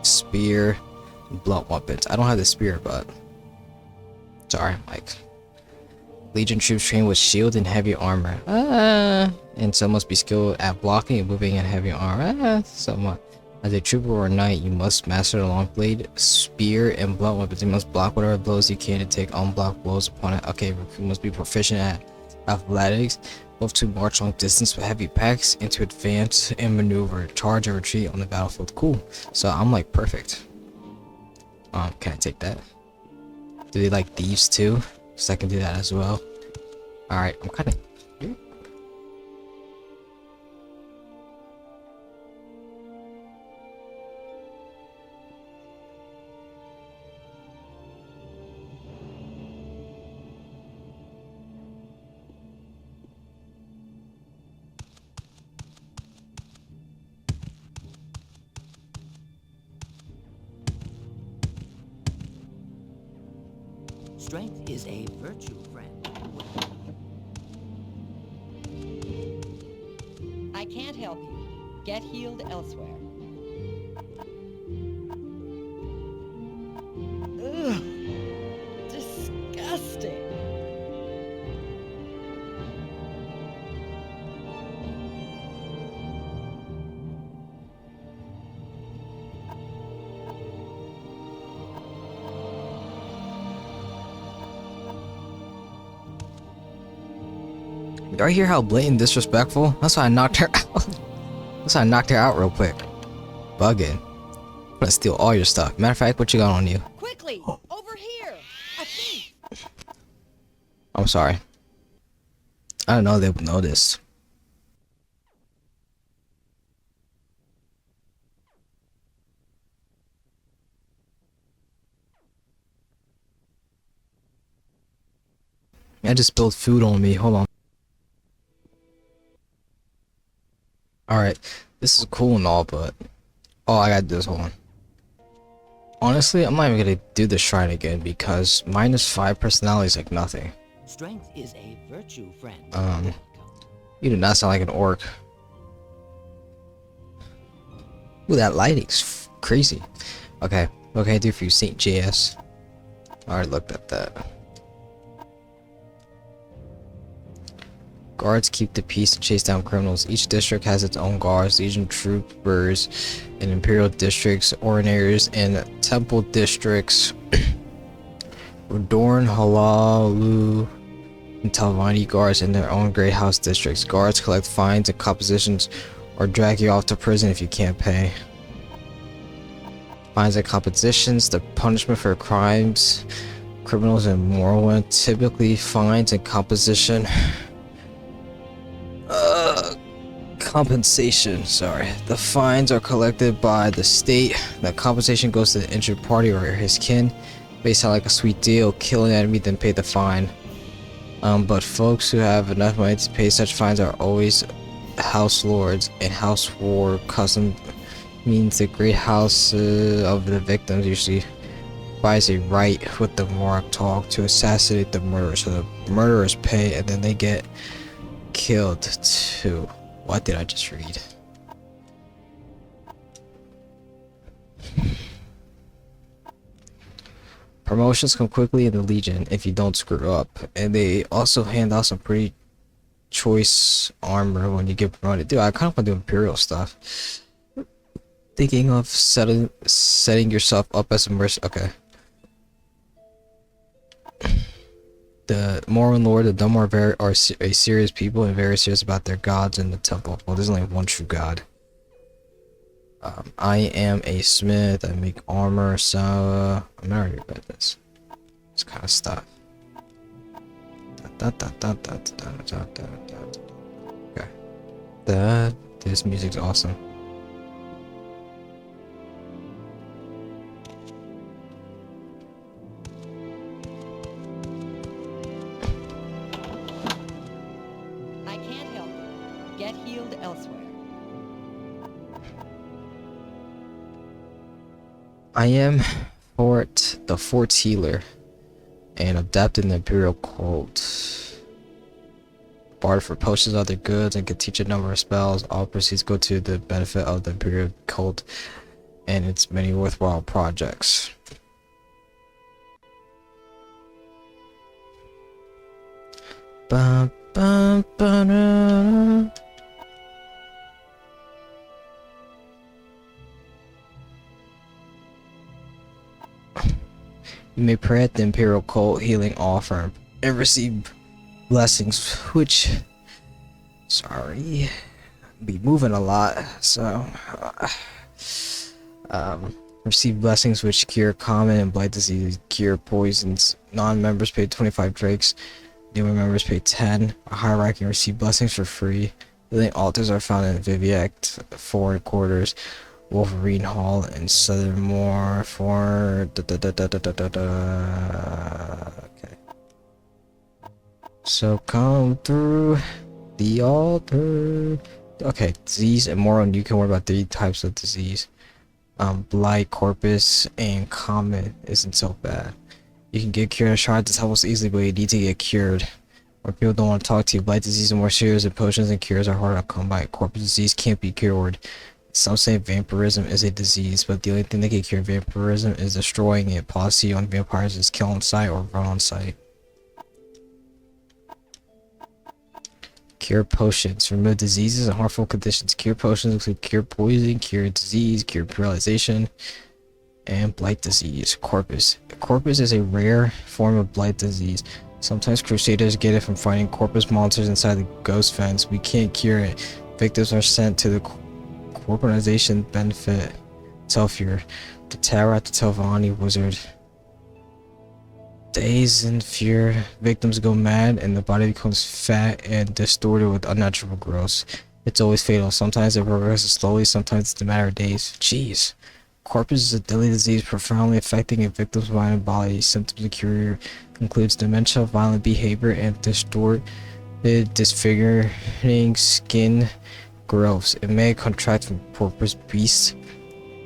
spear, and blunt weapons. I don't have the spear, but sorry, Mike. Legion troops train with shield and heavy armor. And some must be skilled at blocking and moving in heavy armor. Somewhat. As a trooper or knight, you must master the long blade, spear, and blunt weapons. You must block whatever blows you can to take unblocked blows upon it. Okay, you must be proficient at athletics, both to march long distance with heavy packs, and to advance and maneuver, charge or retreat on the battlefield. Cool. So I'm like perfect. Can I take that? Do they like thieves too? So I can do that as well. Alright, I'm kind of... Strength is a virtue, friend. I can't help you. Get healed elsewhere. Ugh. Disgusting. Y'all hear how blatant disrespectful? That's why I knocked her out. That's why I knocked her out real quick. Bugging. I'm gonna steal all your stuff. Matter of fact, what you got on you? Quickly, over here. A thief. I'm sorry. I don't know they would notice. I just spilled food on me. Hold on. Alright, this is cool and all, but... Oh, I gotta do this. Hold on. Honestly, I'm not even gonna do the shrine again because -5 personality is like nothing. Strength is a virtue, friend. You do not sound like an orc. Ooh, that lighting's crazy. Okay, what can I do for you, Saint JS? I already looked at that. Guards keep the peace and chase down criminals. Each district has its own guards, legion troopers, and imperial districts, ordinators, and temple districts. Dorn, Halalu, and Talvani guards in their own great house districts. Guards collect fines and compositions or drag you off to prison if you can't pay. Fines and compositions, the punishment for crimes, criminals in Morrowind, typically fines and composition. Compensation, sorry. The fines are collected by the state. The compensation goes to the injured party or his kin. May sound like a sweet deal, kill an enemy then pay the fine. But folks who have enough money to pay such fines are always house lords, and house war custom means the great house of the victims usually buys a right with the Morak talk to assassinate the murderer, so the murderers pay and then they get killed too. What did I just read? Promotions come quickly in the Legion if you don't screw up, and they also hand out some pretty choice armor when you get promoted. Dude, I kind of want to do Imperial stuff. Thinking of setting yourself up as a mercenary. Okay. The Morrowind Lord, the Dumb are a serious people and very serious about their gods in the temple. Well, there's only one true god. I am a smith. I make armor, so I'm not already read this. This kind of stuff. Okay. This music's awesome. Get healed elsewhere. I am Fort, the Fort's healer, and adapted in the Imperial cult. Bard for potions, other goods, and can teach a number of spells. All proceeds go to the benefit of the Imperial cult and its many worthwhile projects. Bum, bum, ba-da. You may pray at the Imperial cult healing offer and receive blessings, which, sorry, be moving a lot, so receive blessings which cure common and blight disease, cure poisons. Non-members pay 25 drakes, newer members pay 10. A higher ranking receive blessings for free. Healing altars are found in Viviac, Foreign Quarters, Wolverine Hall, and Southernmore for okay. So come through the altar. Okay, disease and Morrowind, you can worry about 3 types of disease. Blight, corpus, and common isn't so bad. You can get cured of shards helps easily, but you need to get cured. Or people don't want to talk to you. Blight disease is more serious, and potions and cures are harder to come by. Corpus disease can't be cured. Some say vampirism is a disease, but the only thing that can cure vampirism is destroying it. Policy on vampires is kill on sight or run on sight. Cure potions. Remove diseases and harmful conditions. Cure potions include cure poison, cure disease, cure paralyzation, and blight disease. Corpus. Corpus is a rare form of blight disease. Sometimes crusaders get it from fighting corpus monsters inside the ghost fence. We can't cure it. Victims are sent to the organization benefit Telfur, the tower at the Telvanni wizard. Days and fear, victims go mad and the body becomes fat and distorted with unnatural growth. It's always fatal. Sometimes it progresses slowly, sometimes it's a matter of days. Jeez. Corpus is a deadly disease profoundly affecting a victim's mind and body. Symptoms of cure includes dementia, violent behavior, and distorted, disfiguring skin growths. It may contract from corpus beasts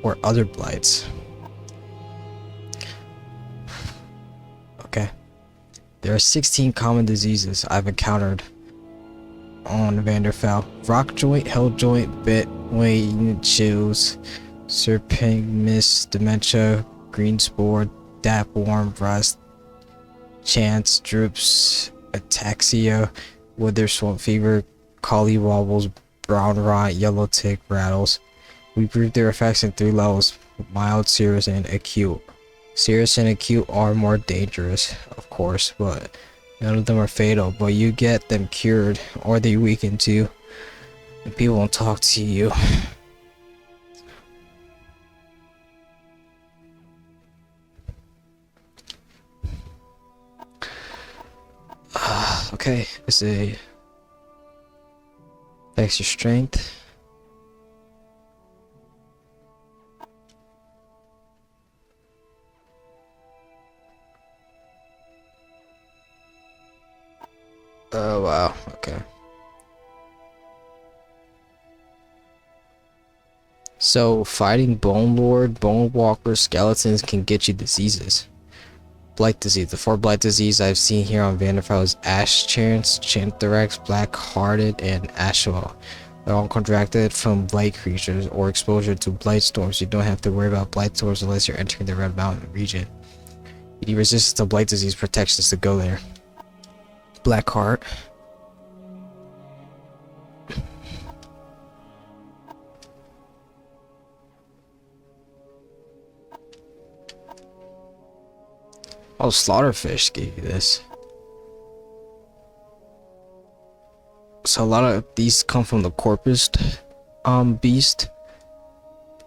or other blights. Okay. There are 16 common diseases I've encountered on Vanderfell. Rock joint, hell joint, bit, wing, chills, serpingmus, dementia, green spore, dapworm, rust, chance, droops, ataxia, wither, swamp fever, collie wobbles, brown rot, yellow tick, rattles. We group their effects in 3 levels: mild, serious, and acute. Serious and acute are more dangerous, of course, but none of them are fatal. But you get them cured, or they weaken too, and people won't talk to you. Okay, it's a extra strength. Oh wow, okay. So fighting Bone Lord, Bone Walker, skeletons can get you diseases. Blight disease. The 4 blight disease I've seen here on Vanderfell is Ash Chance, Chanthorax, Black Hearted, and Ashwell. They're all contracted from blight creatures or exposure to blight storms. You don't have to worry about blight storms unless you're entering the Red Mountain region. You need resistance to blight disease protections to go there. Black Heart. Oh, Slaughterfish gave you this. So a lot of these come from the Corpus beast.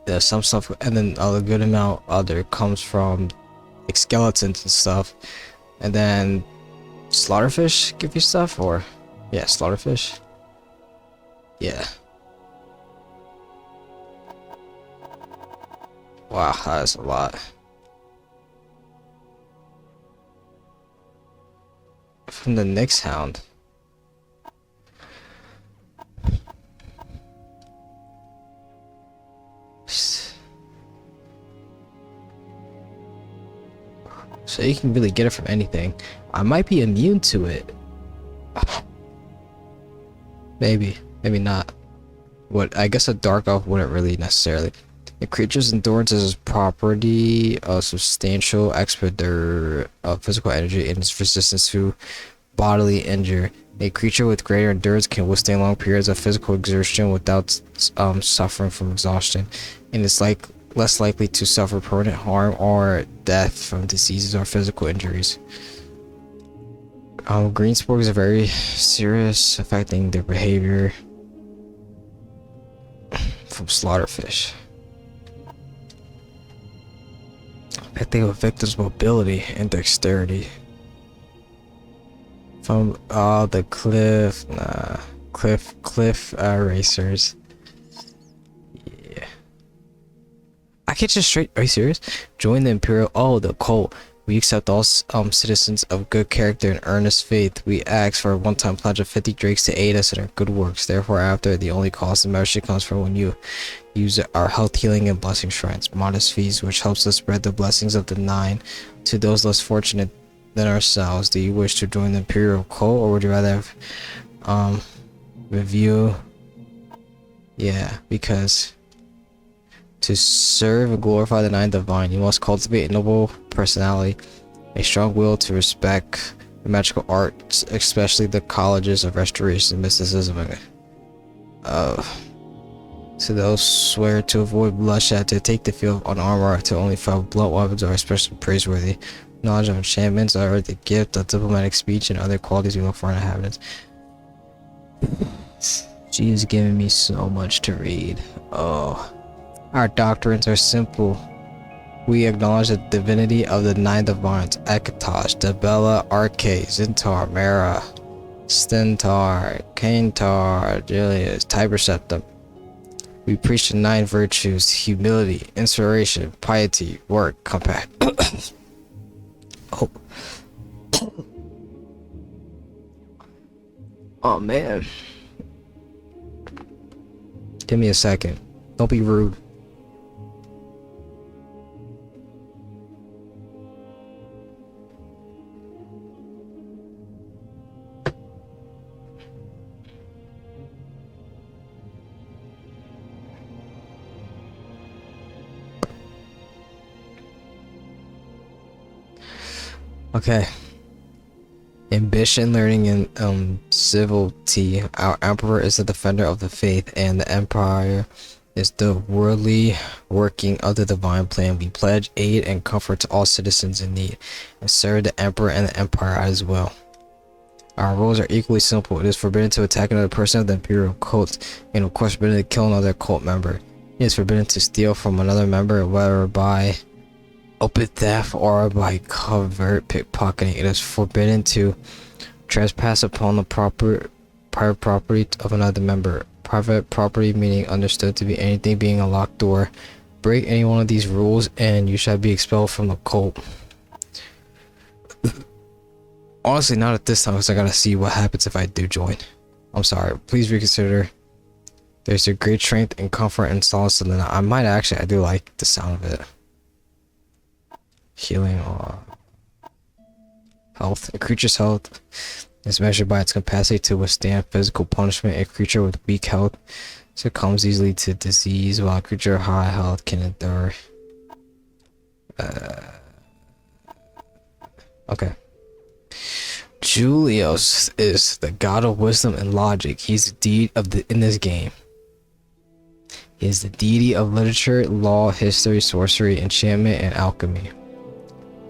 There's some stuff, and then a good amount other comes from like skeletons and stuff. And then Slaughterfish give you stuff, or yeah, Slaughterfish. Yeah. Wow, that's a lot. From the Nyx Hound. so you can really get it from anything. I might be immune to it. Maybe not. What I guess a dark elf wouldn't really necessarily. A creature's endurance is a property of substantial expender of physical energy and its resistance to bodily injury. A creature with greater endurance can withstand long periods of physical exertion without suffering from exhaustion, and is less likely to suffer permanent harm or death from diseases or physical injuries. Green spores are very serious, affecting their behavior from slaughterfish. Affecting a victim's mobility and dexterity. From the cliff racers. Yeah. I can't just straight. Are you serious? Join the Imperial. Oh, the cult. We accept all citizens of good character and earnest faith. We ask for a one-time pledge of 50 drakes to aid us in our good works. Therefore, after the only cost of membership comes from when you use our health, healing, and blessing shrines. Modest fees, which helps us spread the blessings of the Nine to those less fortunate than ourselves. Do you wish to join the Imperial cult, or would you rather have review? Yeah, because to serve and glorify the Nine Divine, you must cultivate a noble personality, a strong will to respect the magical arts, especially the colleges of restoration and mysticism. To those swear to avoid bloodshed, to take the field on armor, to only fight blunt weapons are especially praiseworthy. Knowledge of enchantments are the gift of diplomatic speech and other qualities we look for in inhabitants. She is giving me so much to read. Oh. Our doctrines are simple. We acknowledge the divinity of the Nine Divines: Ekatosh, Debella, Arche, Zintar, Mara, Stentar, Kaintar, Julius, Tiber Septum. We preach the 9 virtues: humility, inspiration, piety, work, compassion. Oh. Oh man. Give me a second. Don't be rude. Okay. Ambition, learning, and civility. Our emperor is the defender of the faith, and the empire is the worldly working of the divine plan. We pledge aid and comfort to all citizens in need, and serve the emperor and the empire as well. Our rules are equally simple. It is forbidden to attack another person of the imperial cult, and of course forbidden to kill another cult member. It is forbidden to steal from another member, whether by open theft or by covert pickpocketing. It is forbidden to trespass upon the private property of another member. Private property meaning understood to be anything being a locked door. Break any one of these rules and you shall be expelled from the cult. Honestly, not at this time, because I gotta see what happens if I do join. I'm sorry. Please reconsider. There's a great strength and comfort and solace in the. I do like the sound of it. Healing or health. A creature's health is measured by its capacity to withstand physical punishment. A creature with weak health succumbs easily to disease, while a creature of high health can endure. Okay. Julius is the god of wisdom and logic. He's the deity of in this game. He is the deity of literature, law, history, sorcery, enchantment, and alchemy.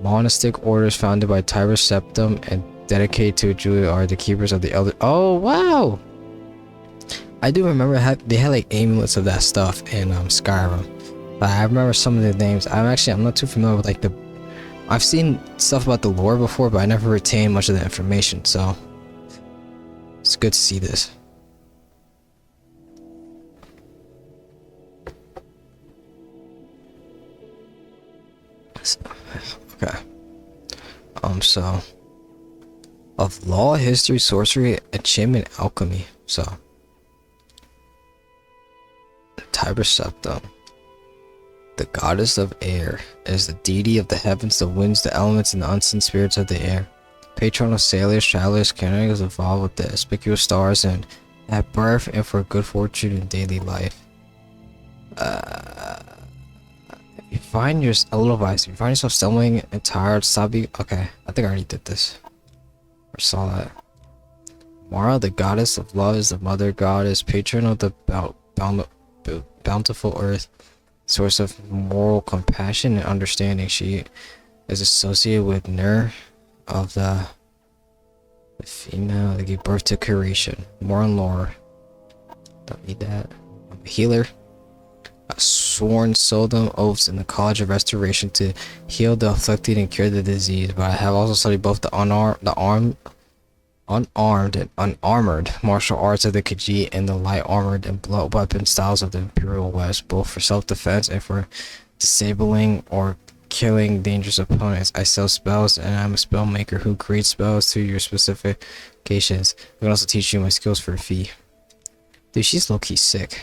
Monastic orders founded by Tiber Septum and dedicated to Julia are the keepers of the elder. Oh wow! I do remember they had like amulets of that stuff in Skyrim. But I remember some of the names. I'm not too familiar with like the. I've seen stuff about the lore before, but I never retained much of the information. So it's good to see this. Okay. So of law, history, sorcery, enchantment, alchemy. So Tiber Septum. The goddess of air is the deity of the heavens, the winds, the elements, and the unseen spirits of the air. Patron of sailors, travelers, cannoneers involved with the conspicuous stars and at birth and for good fortune in daily life. If you find your a little advice, if you find yourself stumbling and tired, stop being okay. I think I already did this. Or saw that. Mara, the goddess of love, is the mother goddess, patron of the bountiful earth, source of moral compassion and understanding. She is associated with Nur of the female that gave birth to creation. More and lore. Don't need that. I'm a healer. I sworn solemn oaths in the College of Restoration to heal the afflicted and cure the disease, but I have also studied both the unarmed and unarmored martial arts of the Khajiit and the light armored and blood weapon styles of the Imperial West, both for self-defense and for disabling or killing dangerous opponents. I sell spells and I'm a spell maker who creates spells to your specifications. I can also teach you my skills for a fee. Dude, she's low-key sick.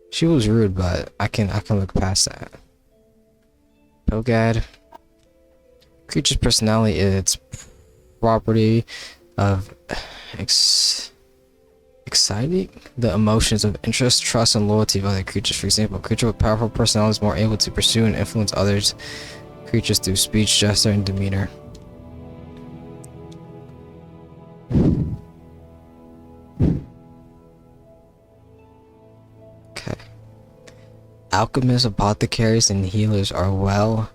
She was rude, but I can look past that. Pelagiad. Creature's personality is its property of exciting the emotions of interest, trust, and loyalty of other creatures. For example, a creature with powerful personality is more able to pursue and influence others creatures through speech, gesture, and demeanor. Okay. Alchemists, apothecaries, and healers are well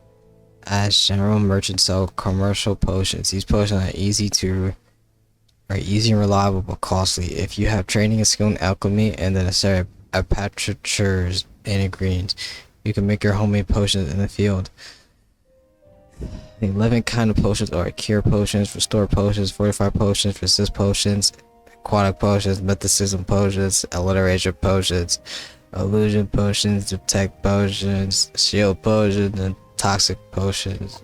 as general merchants sell commercial potions. These potions are easy and reliable but costly. If you have training and skill in alchemy and the necessary apparatus and ingredients, you can make your homemade potions in the field. The 11 kind of potions are cure potions, restore potions, fortify potions, resist potions, aquatic potions, mysticism potions, alliteration potions, illusion potions, detect potions, shield potions, and toxic potions.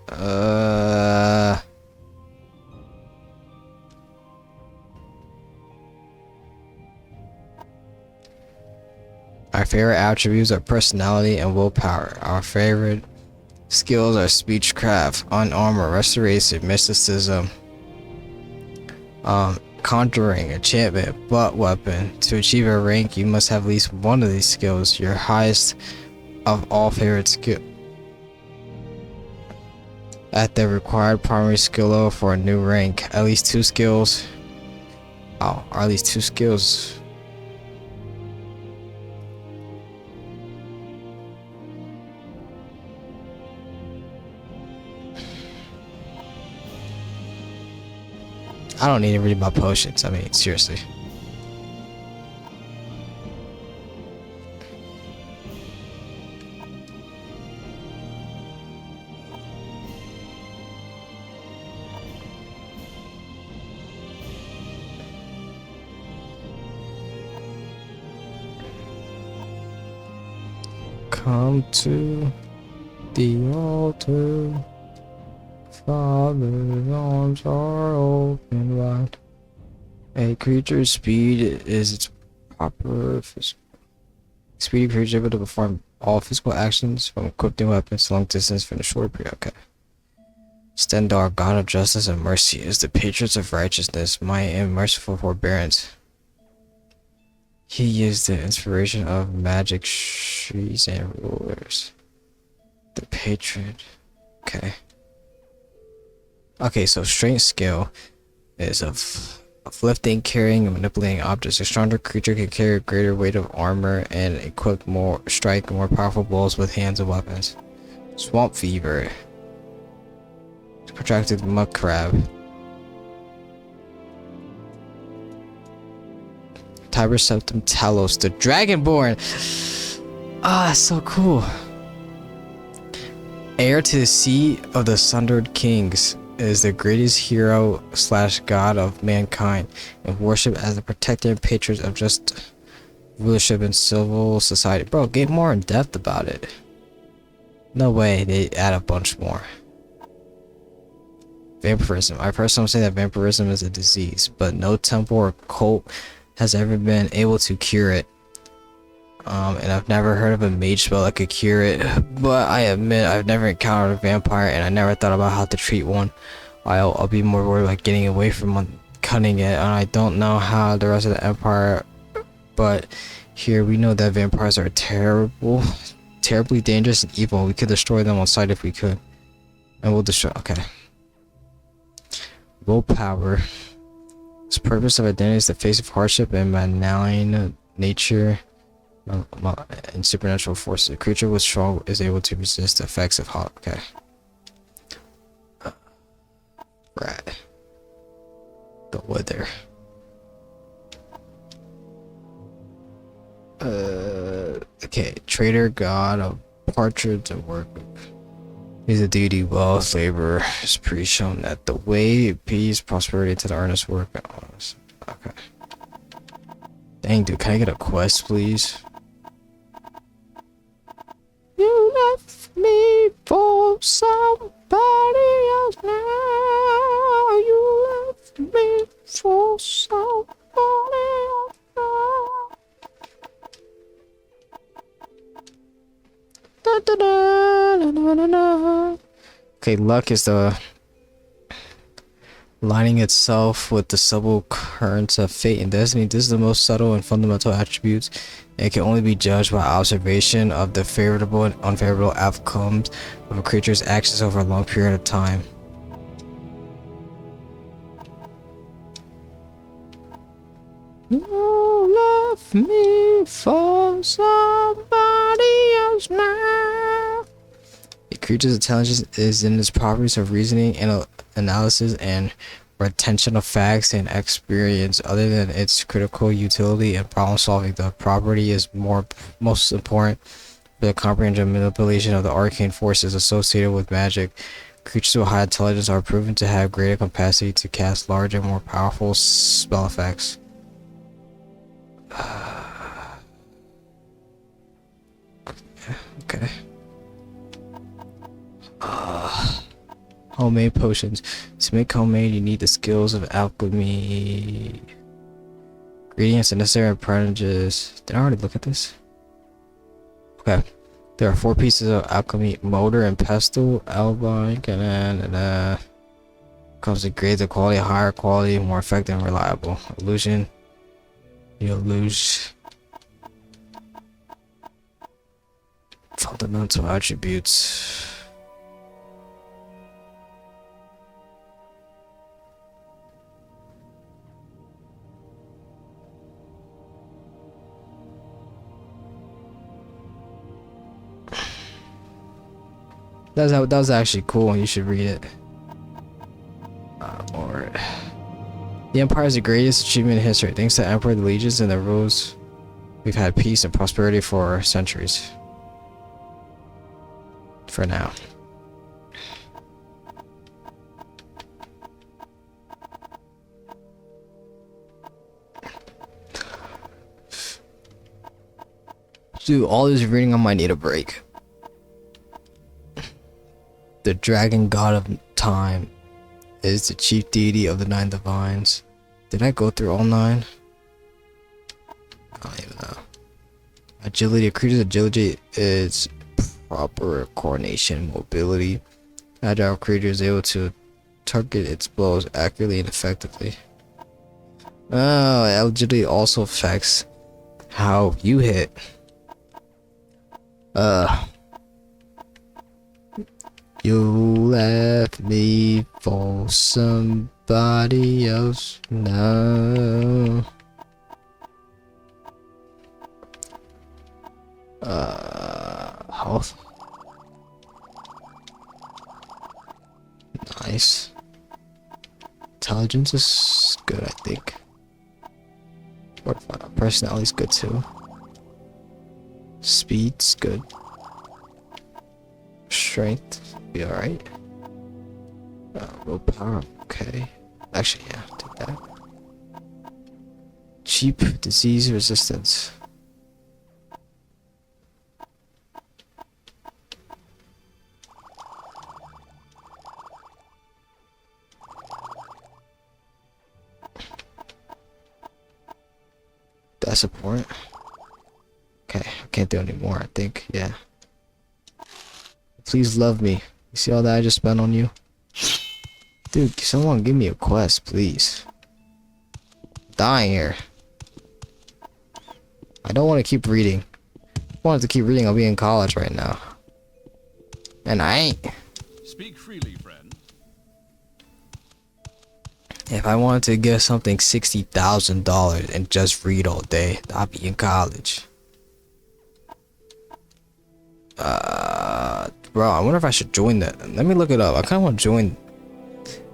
Our favorite attributes are personality and willpower. Our favorite skills are speechcraft, unarmored, restoration, mysticism, conjuring, enchantment, butt weapon. To achieve a rank, you must have at least one of these skills. Your highest of all favorite skill at the required primary skill level for a new rank. At least 2 skills. Oh, or at least 2 skills. I don't need to read about potions. I mean, seriously. Come to the altar. Father's arms are open wide. A creature's speed is its proper speedy creature able to perform all physical actions from equipping weapons long distance from a short period. Okay. Stendar, god of justice and mercy, is the patron of righteousness, might and merciful forbearance. He is the inspiration of magic trees and rulers. The patron. Okay. Okay, so strength skill is of lifting, carrying, and manipulating objects. A stronger creature can carry a greater weight of armor and strike more powerful blows with hands and weapons. Swamp fever. Protracted muck crab. Tiber septum talos, the dragonborn. Ah, so cool. Heir to the seat of the Sundered Kings, is the greatest hero / god of mankind and worshipped as the protector and patron of just rulership and civil society. Bro, get more in depth about it. No way they add a bunch more. Vampirism. I personally say that vampirism is a disease, but no temple or cult has ever been able to cure it. And I've never heard of a mage spell that could cure it, but I admit I've never encountered a vampire and I never thought about how to treat one. I'll be more worried about getting away from one, cutting it, and I don't know how the rest of the empire, but here we know that vampires are terribly dangerous and evil. We could destroy them on sight if we could, and we'll destroy. Okay. Willpower. Its purpose of identity is the face of hardship and malign nature and supernatural forces. A creature with strong is able to resist the effects of hot. Okay. Right. The wither. Okay. Trader, god of partridge and work. He's a duty, wealth, labor. It's pretty shown that the way peace, prosperity to the earnest work. Okay. Dang, dude, can I get a quest, please? You left me for somebody else now. You left me for somebody else now. Da, da, da, da, da, da, da. Okay, luck is the lining itself with the subtle currents of fate and destiny. This is the most subtle and fundamental attributes, and it can only be judged by observation of the favorable and unfavorable outcomes of a creature's actions over a long period of time. You left me for somebody else now. A creature's intelligence is in its properties of reasoning and analysis and retention of facts and experience. Other than its critical utility and problem solving, the property is most important for the comprehension and manipulation of the arcane forces associated with magic. Creatures with high intelligence are proven to have greater capacity to cast larger and more powerful spell effects. Okay. Homemade potions. To make homemade, you need the skills of alchemy. Ingredients and necessary appendages. Did I already look at this? Okay. There are 4 pieces of alchemy: mortar and pestle, albine, and comes to grades of quality, higher quality, more effective and reliable. Illusion. You lose fundamental attributes. That was actually cool, and you should read it. Or the Empire is the greatest achievement in history. Thanks to Emperor, the legions, and the rules, we've had peace and prosperity for centuries. For now. Dude, all this reading, I might need a break. The dragon god of time is the chief deity of the 9 divines. Did I go through all 9? I don't even know. Agility. A creature's agility is proper coordination, mobility. Agile creature is able to target its blows accurately and effectively. Oh, agility also affects how you hit. You left me for somebody else now. Health. Nice. Intelligence is good, I think. Personality's good too. Speed's good. Strength, be alright. Willpower, okay. Actually, yeah, take that. Cheap disease resistance. That's important. Okay, I can't do any more, I think. Yeah. Please love me. You see all that I just spent on you? Dude, someone give me a quest, please. I'm dying here. I don't want to keep reading. If I wanted to keep reading, I'll be in college right now. And I ain't. Speak freely, friend. If I wanted to get something $60,000 and just read all day, I'd be in college. Bro, I wonder if I should join that. Let me look it up. I kind of want to join.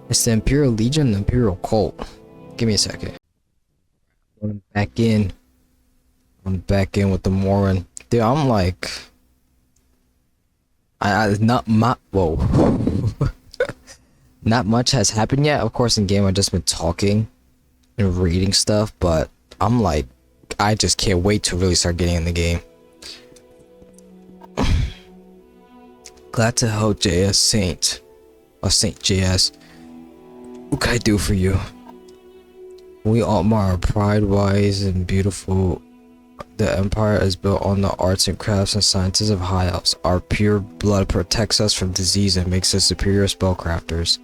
It's the Imperial Legion, the Imperial Cult. Give me a second. I'm back in. I'm back in with the Morrowind. Dude, I'm like, not my whoa. Not much has happened yet. Of course, in game I've just been talking and reading stuff, but I'm like, I just can't wait to really start getting in the game. Glad to help JS Saint, or Saint JS. What can I do for you? We all are pride, wise, and beautiful. The Empire is built on the arts and crafts and sciences of High Elves. Our pure blood protects us from disease and makes us superior spellcrafters.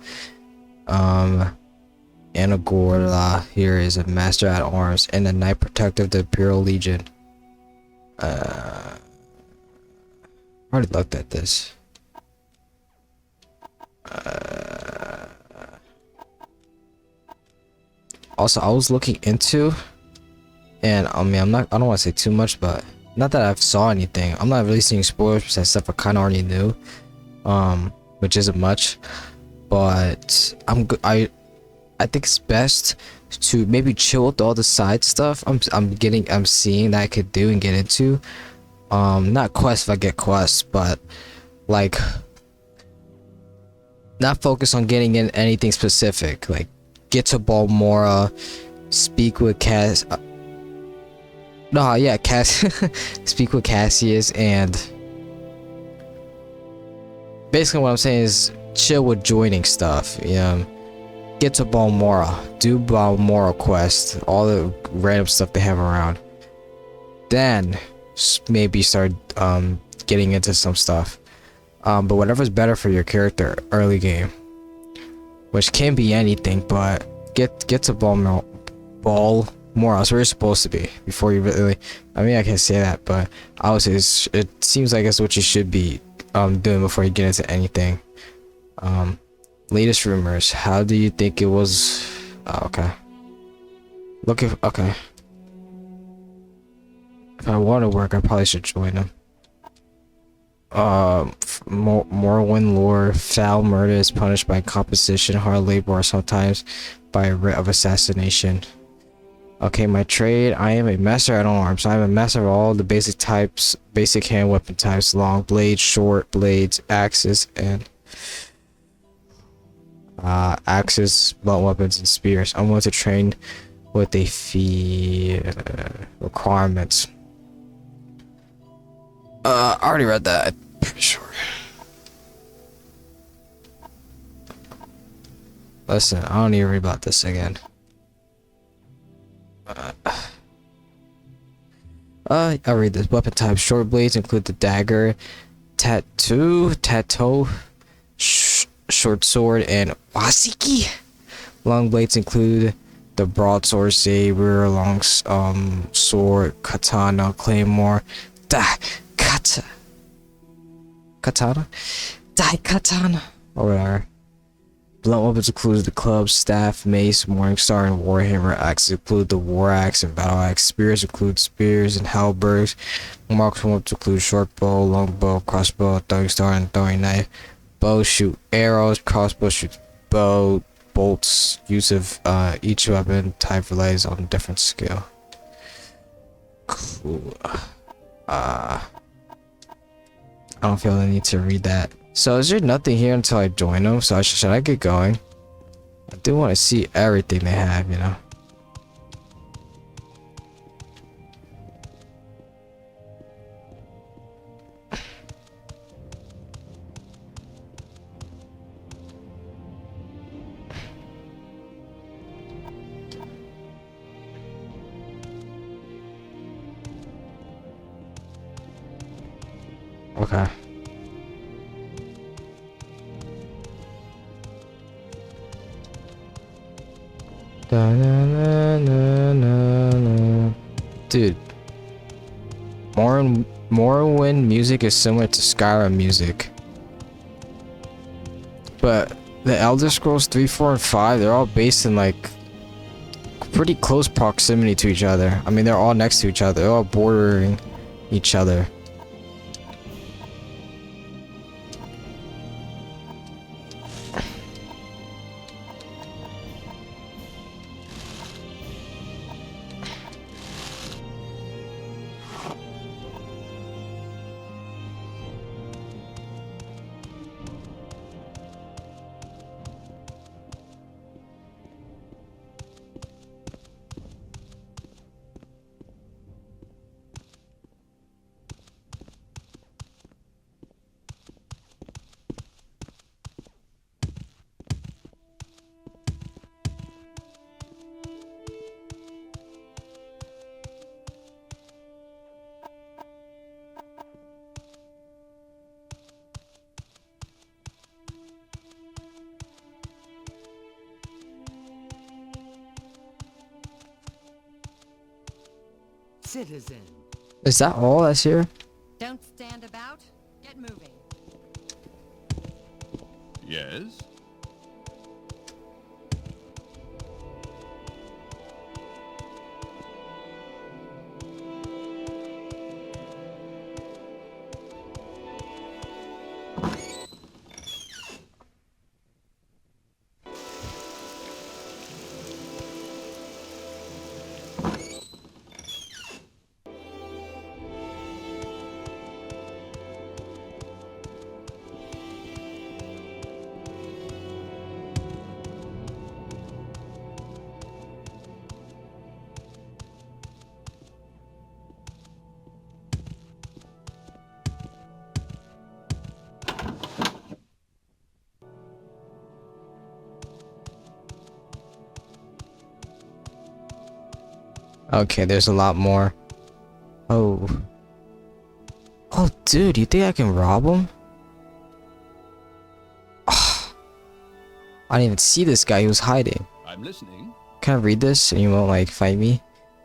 Anagorla here is a master at arms and a knight protector of the Imperial Legion. I already looked at this. Also, I was looking into, and I mean, I don't want to say too much, but not that I've saw anything. I'm not really seeing spoilers because stuff I kind of already knew, which isn't much. But I think it's best to maybe chill with all the side stuff I'm seeing that I could do and get into. Not quests if I get quests, but like not focus on getting in anything specific. Like get to Balmora, speak with Cass. Speak with Cassius, and basically what I'm saying is chill with joining stuff. Get to Balmora, do Balmora quest, all the random stuff they have around. Then maybe start getting into some stuff. But whatever's better for your character early game, which can be anything, but get to Balmora. That's where you're supposed to be before you really. I mean, I can't say that, but I would say it seems like it's what you should be doing before you get into anything. Latest rumors. How do you think it was? Oh, okay. Okay. If I want to work, I probably should join them. Morrowind lore. Foul murder is punished by composition, hard labor, or sometimes by a writ of assassination. Okay, my trade. I am a master at arms. I am a master of all the basic types, basic hand weapon types: long blades, short blades, axes, and axes, blunt weapons, and spears. I'm going to train with a fee requirements. I already read that. I'm pretty sure. Listen, I don't need to read about this again. I'll read this. Weapon types: short blades include the dagger, tattoo, short sword, and wasiki. Long blades include the broadsword, saber, long sword, katana, claymore, katana, or whatever. Blunt weapons include the club, staff, mace, morningstar, and warhammer. Axes include the war axe and battle axe. Spears include spears and halberds. Marksman weapons include short bow, long bow, crossbow, throwing star, and throwing knife. Bow shoot arrows. Crossbow shoots bow bolts. Use of each weapon type relies on a different skill. Cool. I don't feel the need to read that. So is there nothing here until I join them? So should I get going? I do want to see everything they have, you know. Okay. Da-na-na-na-na-na. Dude, Morrowind music is similar to Skyrim music, but the Elder Scrolls 3, 4, and 5, they're all based in like pretty close proximity to each other. I mean, they're all next to each other. They're all bordering each other. Citizen. Is that all that's here? Don't stand about. Get moving. Yes? Okay, there's a lot more. Oh. Oh, dude, you think I can rob him? I didn't even see this guy. He was hiding. I'm listening. Can I read this and you won't like fight me?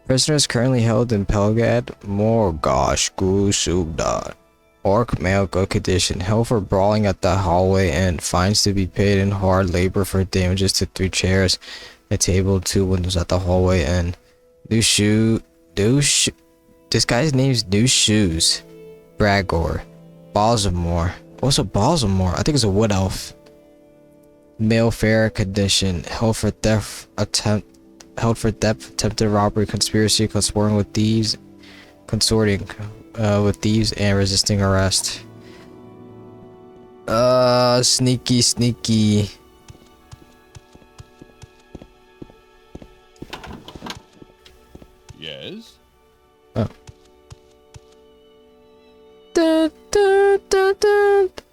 Prisoner is currently held in Pelagiad, Morgosh Gusubdan. Orc male, good condition. Held for brawling at the hallway and fines to be paid in hard labor for damages to 3 chairs, a table, 2 windows at the hallway end. This guy's name's New Shoes. Bragor. Balsamore. What's a Balsamore? I think it's a wood elf. Male fair condition. Held for theft, attempted robbery, conspiracy, consorting with thieves, and resisting arrest. Sneaky. Yes? Oh.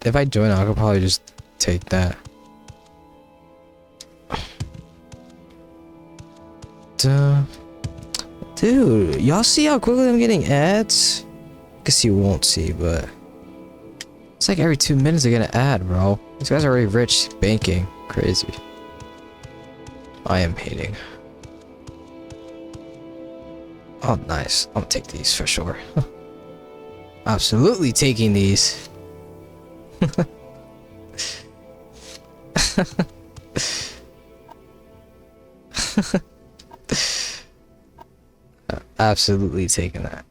If I join, I could probably just take that. Dude, y'all see how quickly I'm getting ads? Guess you won't see, but it's like every 2 minutes I get an ad, bro. These guys are already rich, banking, crazy. I am hating. Oh, nice. I'm gonna take these for sure. Absolutely taking these. Absolutely taking that.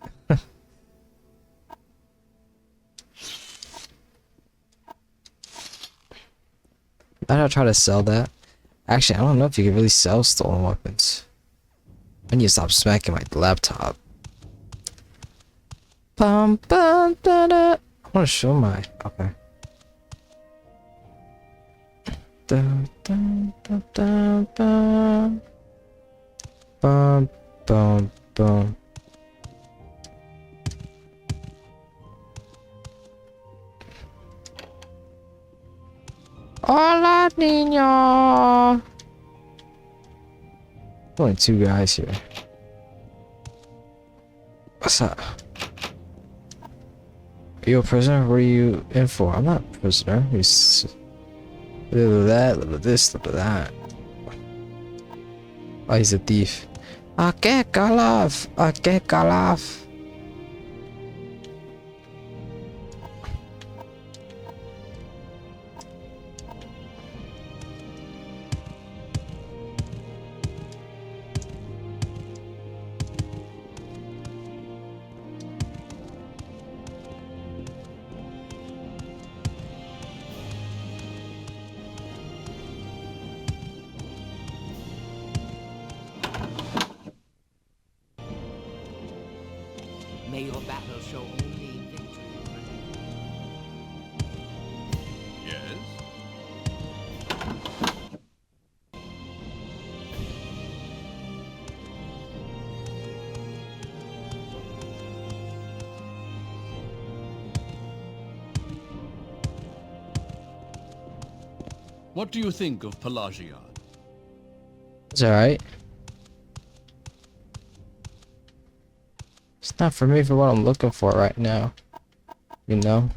I don't try to sell that. Actually, I don't know if you can really sell stolen weapons. I need to stop smacking my laptop. Bum, bum, da, da. I want to show my. Okay. Dun, dun, dun, dun, dun. Bum, bum, bum. Hola, niño. Only 2 guys here. What's up? Are You a prisoner? What are you in for? I'm not a prisoner. He's a little of that, a little of this, a little of that. Oh, he's a thief. I can't call off. I can't call off. May your battle show only victory, friend. Yes? What do you think of Pelagiad? It's alright. It's not for me for what I'm looking for right now. You know?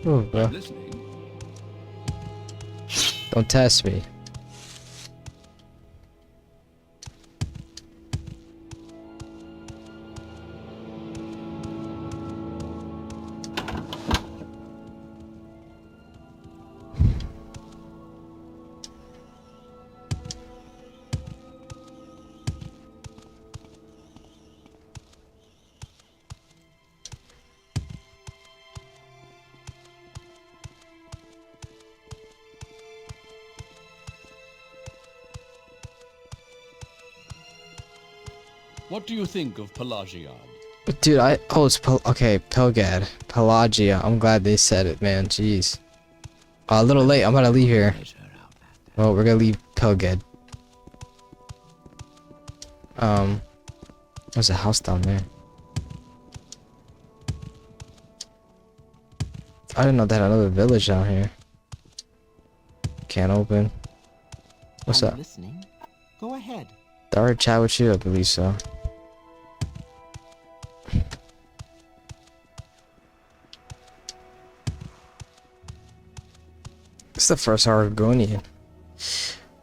Ooh, bro. I'm listening. Don't test me. What do you think of Pelagiad? Dude, it's okay, Pelagiad. Pelagia. I'm glad they said it, man. Jeez. A little late. I'm about to leave here. Well, we're gonna leave Pelagiad. There's a house down there. I didn't know they had another village down here. Can't open. What's I'm up? listening. Go ahead. Did I already chat with you? I believe so. It's the first Argonian.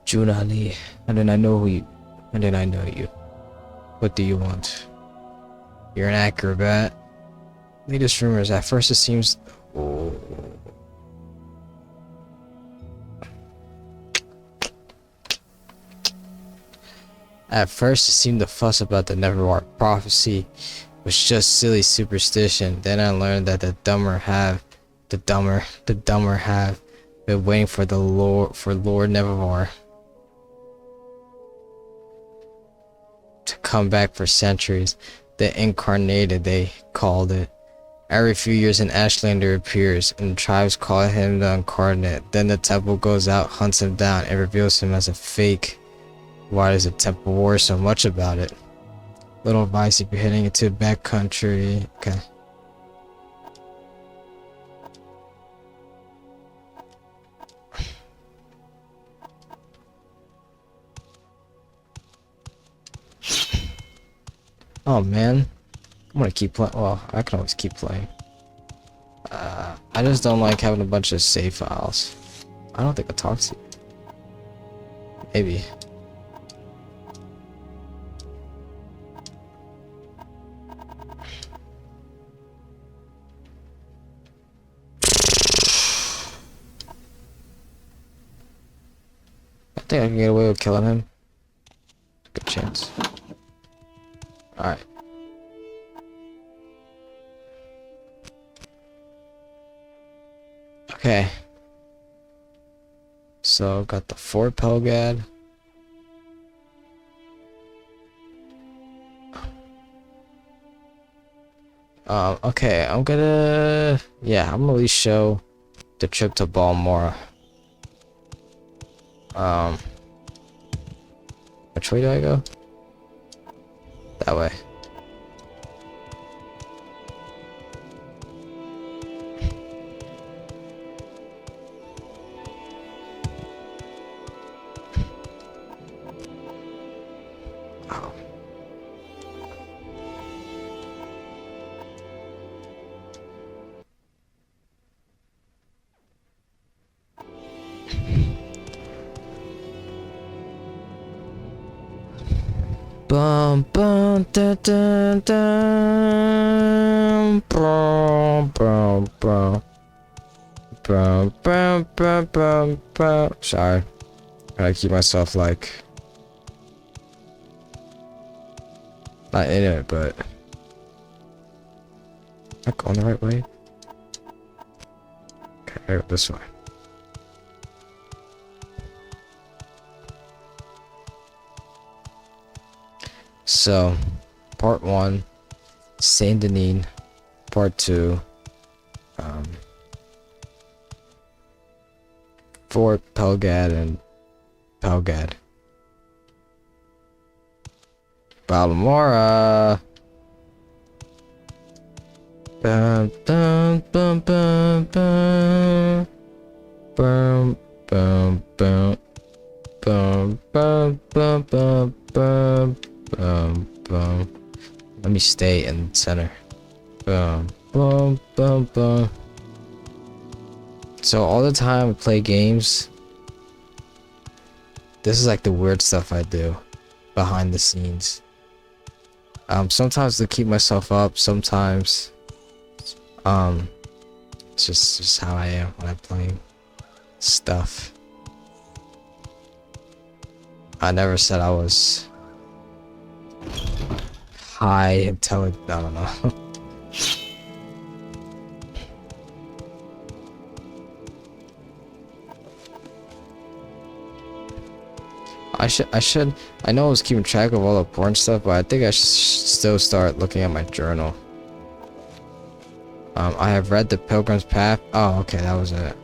Junali. And then I know who you. And then I know you. What do you want? You're an acrobat. Latest rumors. At first it seems. Oh. At first it seemed the fuss about the Neverwar prophecy was just silly superstition. Then I learned that the dumber have been waiting for Lord Neverwar to come back for centuries. The incarnated, they called it. Every few years an Ashlander appears, and tribes call him the incarnate. Then the temple goes out, hunts him down, and reveals him as a fake. Why does the temple worry so much about it? Little advice if you're heading into a back country. Okay. Oh man, I'm gonna keep playing. Well, I can always keep playing. I just don't like having a bunch of save files. I don't think I talked to you. Maybe. I think I can get away with killing him. Good chance. Alright. Okay. So, got the Fort Pelagiad. Okay, I'm gonna at least show the trip to Balmora. Which way do I go? That way. Bum bum da da da. Bum bum bum. Bum bum bum bum bum. Sorry, gotta keep myself like not in it, but not going the right way. Okay, I go this way. So, part 1, Saint Denis, part 2, Fort Pelagiad and Pelagiad. Balmora. Bum bum bum bum bum. Bum bum bum. Bum bum bum bum bum. Bum bum. Let me stay in the center. Bum bum bum bum. So all the time I play games, this is like the weird stuff I do behind the scenes. Sometimes to keep myself up, sometimes it's just how I am when I'm playing stuff. I never said I was high intelligent. I don't know. I know I was keeping track of all the porn stuff, but I think I should still start looking at my journal. I have read The Pilgrim's Path. Oh, okay, that was it.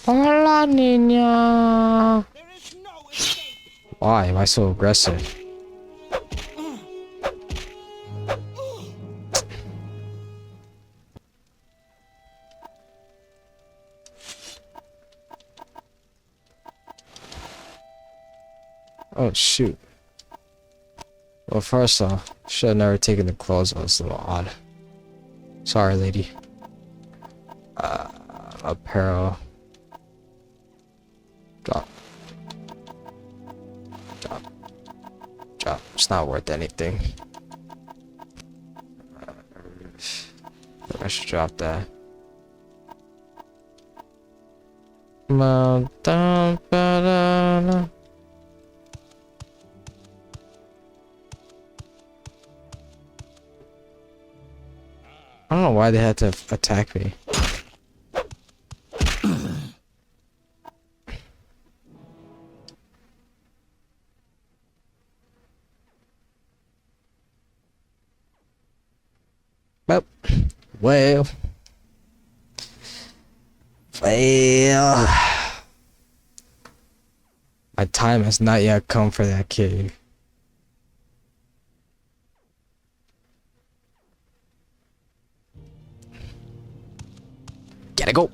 Hola, niña. There is no escape. Why am I so aggressive? Oh shoot. Well, first off, should have never taken the clothes off. It's a little odd. Sorry, lady. Apparel. Drop. Drop. Drop. It's not worth anything. I should drop that. I don't know why they had to attack me. Well, my time has not yet come for that cave. Gotta go.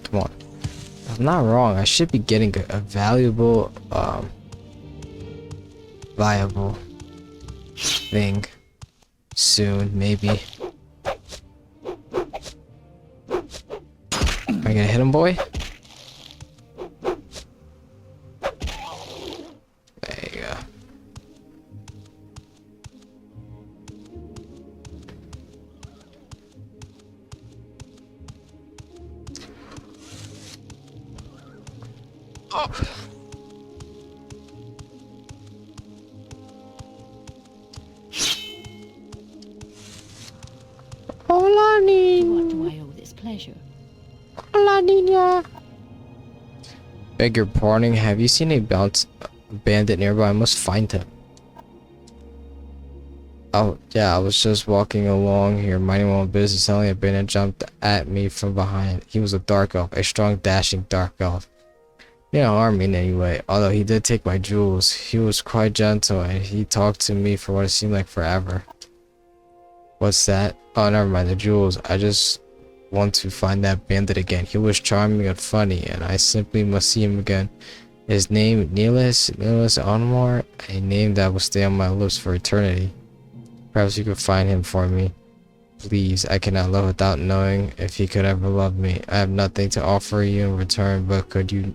Come on. I'm not wrong. I should be getting a valuable, viable thing soon, maybe. Am I gonna hit him, boy? There you go. Oh. Hola, What do I owe this pleasure? Hola, niña. Beg your pardon, have you seen a bandit nearby? I must find him. Oh, yeah, I was just walking along here, minding my own business. Suddenly a bandit jumped at me from behind. He was a dark elf, a strong, dashing dark elf. He didn't harm me in any way, although he did take my jewels. He was quite gentle, and he talked to me for what it seemed like forever. What's that? Oh, never mind, the jewels. I just want to find that bandit again. He was charming and funny, and I simply must see him again. His name, Nilis Onmar, a name that will stay on my lips for eternity. Perhaps you could find him for me. Please, I cannot love without knowing if he could ever love me. I have nothing to offer you in return, but could you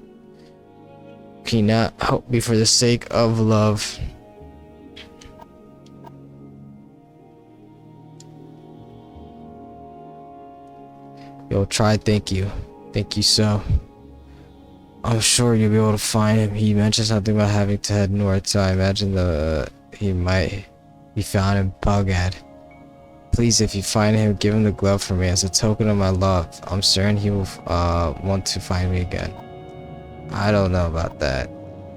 not help me for the sake of love? Yo, try, thank you. Thank you so. I'm sure you'll be able to find him. He mentioned something about having to head north, so I imagine he might be found in Pelagiad. Please, if you find him, give him the glove for me as a token of my love. I'm certain he will want to find me again. I don't know about that.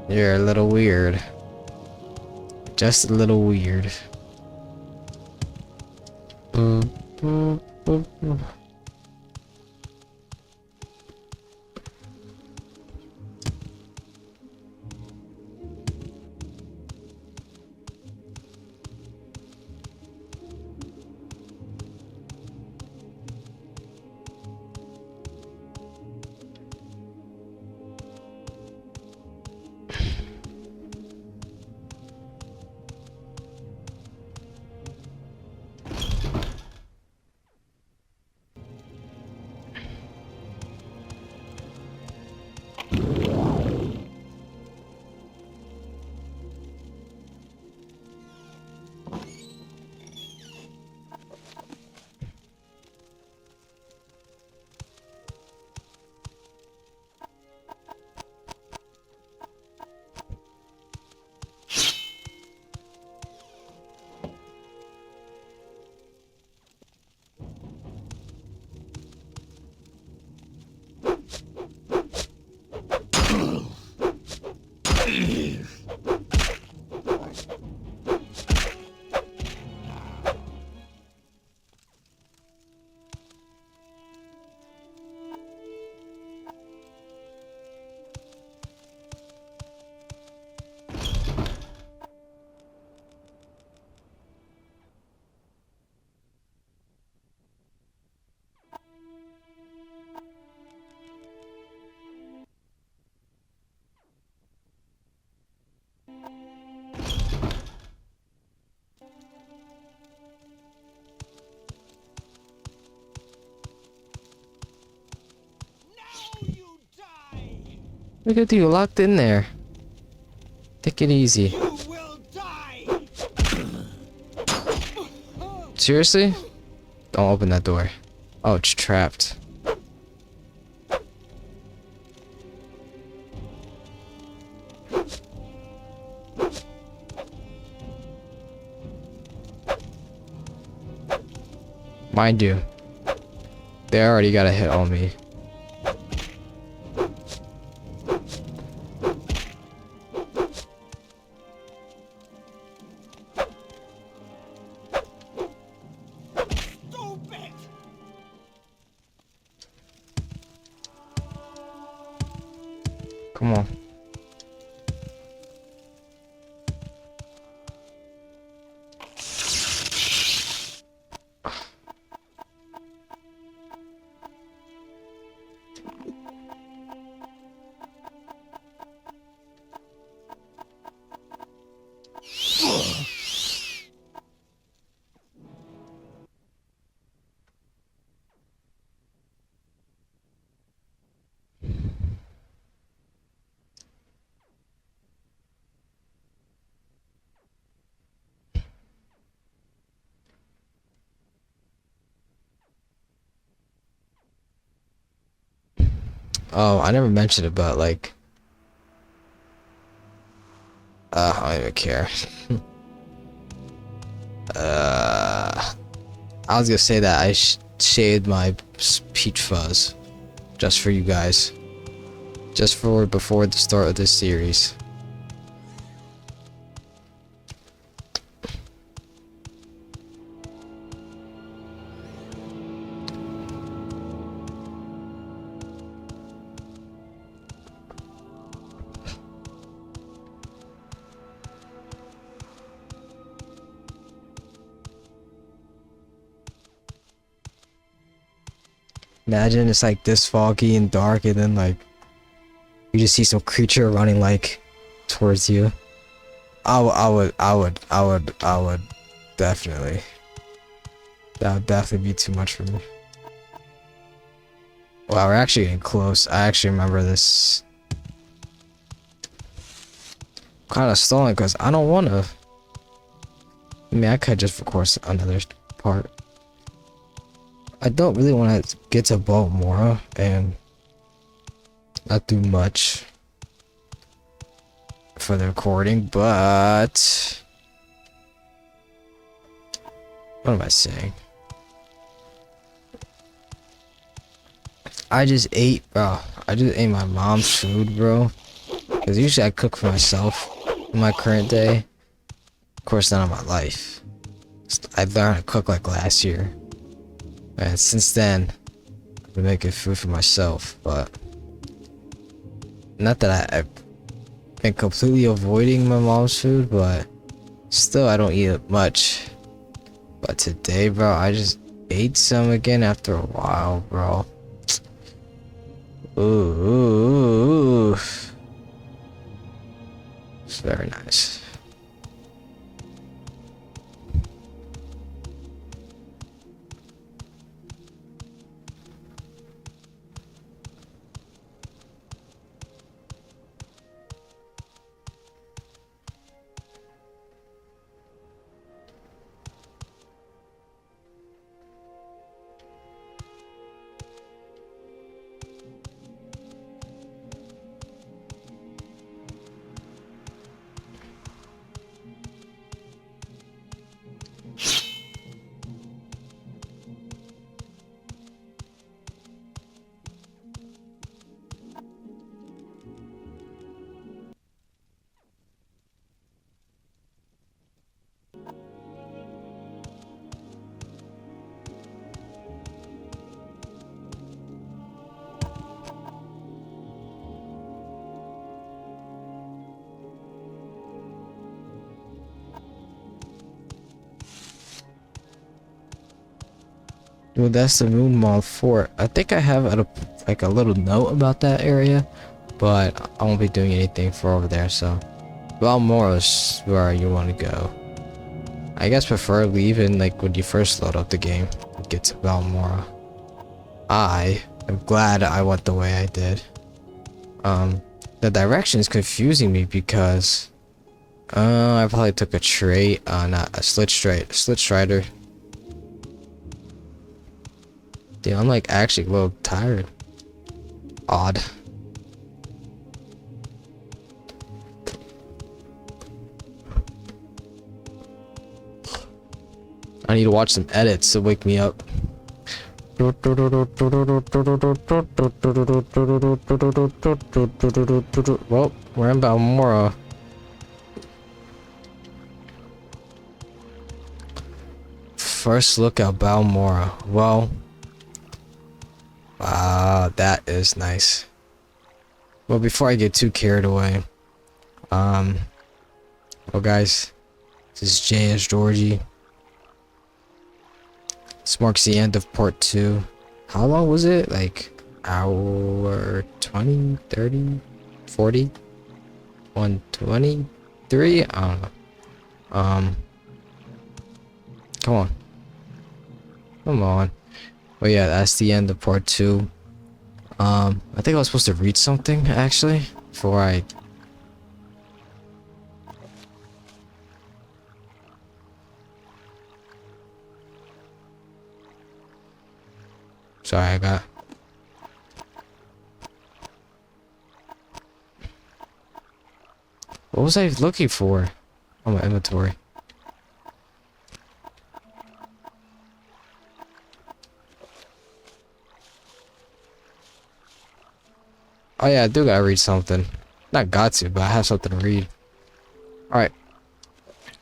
You're a little weird. Just a little weird. Boop, boop, boop, boop. Look at you locked in there. Take it easy. Seriously? Don't open that door. Oh, it's trapped. Mind you, they already got a hit on me. Come on. Oh, I never mentioned about like I don't even care. I was gonna say that I shaved my peach fuzz just for you guys, just for before the start of this series. Imagine it's like this foggy and dark, and then like you just see some creature running like towards you. I would definitely. That would definitely be too much for me. Wow, we're actually getting close. I actually remember this. Kind of stalling because I don't want to. I mean, I could just record another part. I don't really want to get to Baltimore and not do much for the recording, but what am I saying? I just ate, bro. I just ate my mom's food, bro. Because usually I cook for myself in my current day. Of course, not in my life. I learned to cook like last year. And since then, I've been making food for myself. But not that I've been completely avoiding my mom's food, but still I don't eat it much. But today, bro, I just ate some again after a while, bro. Ooh. It's very nice. Well, that's the Moon Mall Fort. I think I have like a little note about that area, but I won't be doing anything for over there. So, Balmora is where you want to go. I guess preferably even like when you first load up the game, get to Balmora. I am glad I went the way I did. The direction is confusing me because I probably took a trait, not a slit strider. Dude, I'm like actually a little tired. Odd. I need to watch some edits to wake me up. Well, we're in Balmora. First look at Balmora. Well, wow, that is nice. Well, before I get too carried away, well guys, this is JS Georgie. This marks the end of part 2. How long was it? Like hour 20, 30, 40, 123? I don't know. Come on. Well, yeah, that's the end of part 2. I think I was supposed to read something actually before I. Sorry, I got. What was I looking for on my inventory? Oh yeah, I do gotta read something. Not got to, but I have something to read. Alright.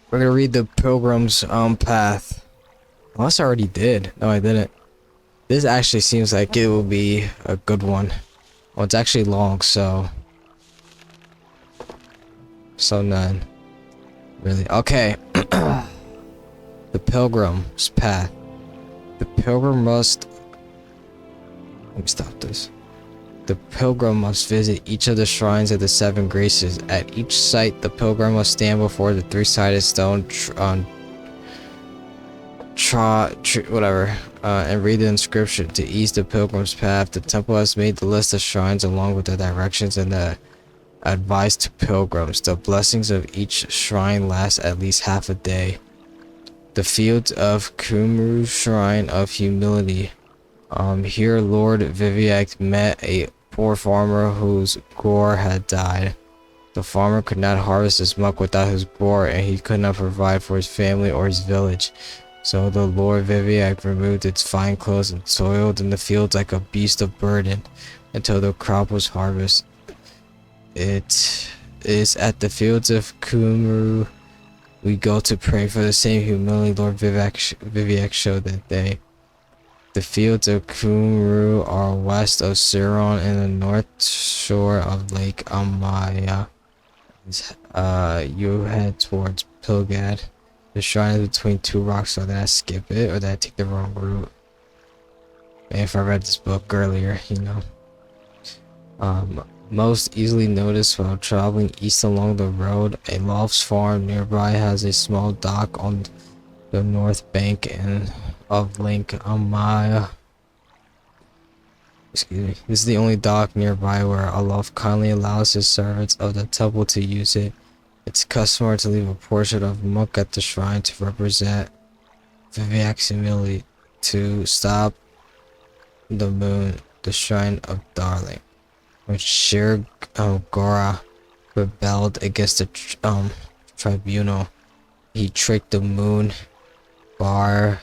We're gonna read the Pilgrim's Path. Unless I already did. No, I didn't. This actually seems like it will be a good one. Well, it's actually long, so none. Really. Okay. The Pilgrim's Path. The pilgrim must stop this. The pilgrim must visit each of the shrines of the 7 graces. At each site, the pilgrim must stand before the 3-sided stone and read the inscription. To ease the pilgrim's path, the temple has made the list of shrines along with the directions and the advice to pilgrims. The blessings of each shrine last at least half a day. The fields of Kumru Shrine of Humility. Here Lord Viviac met a poor farmer whose gore had died. The farmer could not harvest his muck without his gore, and he could not provide for his family or his village. So the Lord Viviac removed its fine clothes and toiled in the fields like a beast of burden until the crop was harvested. It is at the fields of Kumru we go to pray for the same humility Lord Viviac showed that day. The fields of Kumru are west of Siron and the north shore of Lake Amaya. You head towards Pelagiad. The shrine is between 2 rocks, so did I skip it or did I take the wrong route? And if I read this book earlier, you know. Most easily noticed while traveling east along the road, a Lofts farm nearby has a small dock on the north bank of Lake Amaya. Excuse me. This is the only dock nearby where Alof kindly allows his servants of the temple to use it. It's customary to leave a portion of muck at the shrine to represent Viviac's humility. To stop the moon, the shrine of Darling. When Shir Gora rebelled against the tribunal, he tricked the moon bar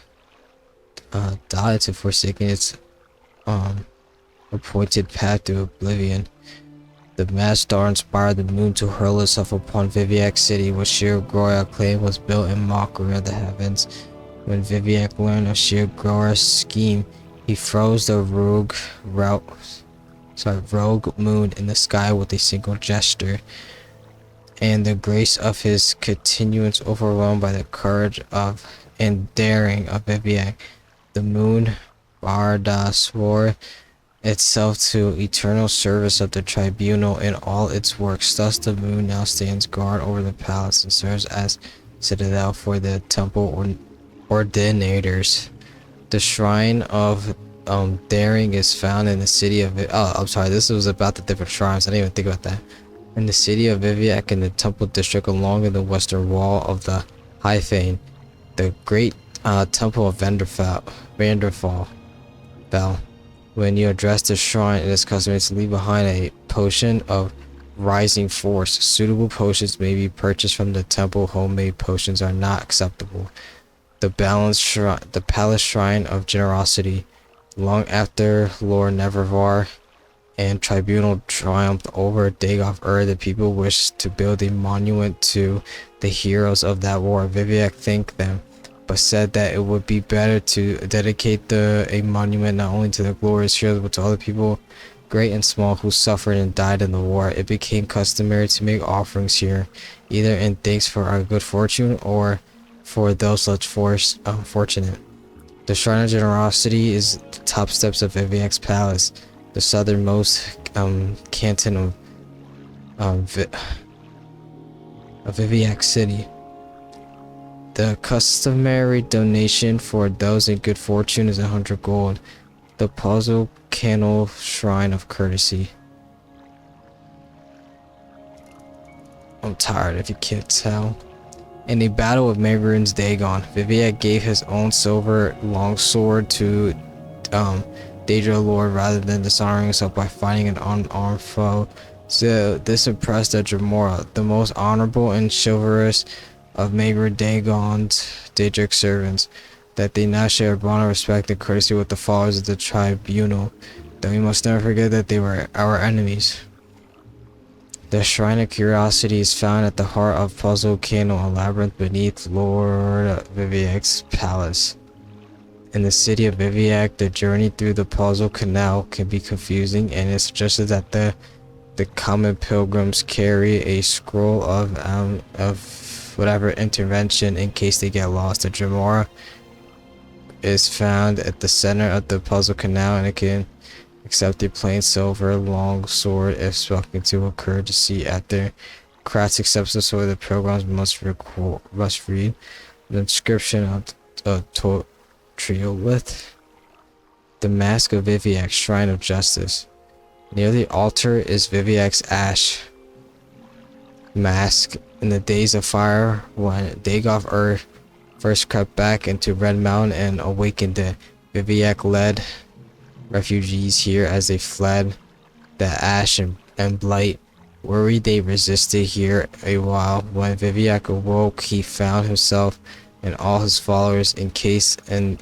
died to forsaking its appointed path to oblivion. The mad star inspired the moon to hurl itself upon Viviac City, which Shir Gora claimed was built in mockery of the heavens. When Viviac learned of Shir Gora's scheme, he froze the rogue moon in the sky with a single gesture, and the grace of his continuance overwhelmed by the courage of and daring of Viviac. The moon Barda swore itself to eternal service of the tribunal in all its works. Thus the moon now stands guard over the palace and serves as citadel for the temple ordinators. The shrine of daring is found in the city of I'm sorry, this was about the different shrines. I didn't even think about that. In the city of Viviac in the temple district along the western wall of the Hyphane, the great temple of Vanderfall. When you address the shrine, it is customary to leave behind a potion of rising force. Suitable potions may be purchased from the temple. Homemade potions are not acceptable. The palace shrine of generosity. Long after Lord Nevervar and Tribunal triumphed over Dagoth, the people wished to build a monument to the heroes of that war. Viviac thanked them, but said that it would be better to dedicate a monument not only to the glorious heroes but to all the people, great and small, who suffered and died in the war. It became customary to make offerings here, either in thanks for our good fortune or for those less fortunate. The Shrine of Generosity is the top steps of Viviac's palace, the southernmost canton of Viviac City. The customary donation for those in good fortune is 100 gold. The Puzzle Canal Shrine of Courtesy. I'm tired if you can't tell. In a battle with Magrun's Dagon, Viviac gave his own silver longsword to Daedra Lord rather than dishonoring himself by fighting an unarmed foe. So this impressed the Dremora, the most honorable and chivalrous of Magrun Dagon's Daedric servants, that they now share a bond of respect and courtesy with the followers of the tribunal, though we must never forget that they were our enemies. The Shrine of Curiosity is found at the heart of Puzzle Canal, a labyrinth beneath Lord Viviac's palace. In the city of Viviac, the journey through the Puzzle Canal can be confusing, and it's suggested that the common pilgrims carry a scroll of whatever intervention in case they get lost. The Dremora is found at the center of the Puzzle Canal, and it can except a plain silver long sword if spoken to occur to see at their Kratz accepts the sword. The pilgrims must read the inscription of Triolith. The Mask of Viviac, Shrine of Justice. Near the altar is Viviac's ash mask. In the days of fire, when Dagoth Earth first crept back into Red Mountain and awakened the Viviac led refugees here as they fled the ash and blight. Worried, they resisted here a while. When Viviac awoke, he found himself and all his followers encased in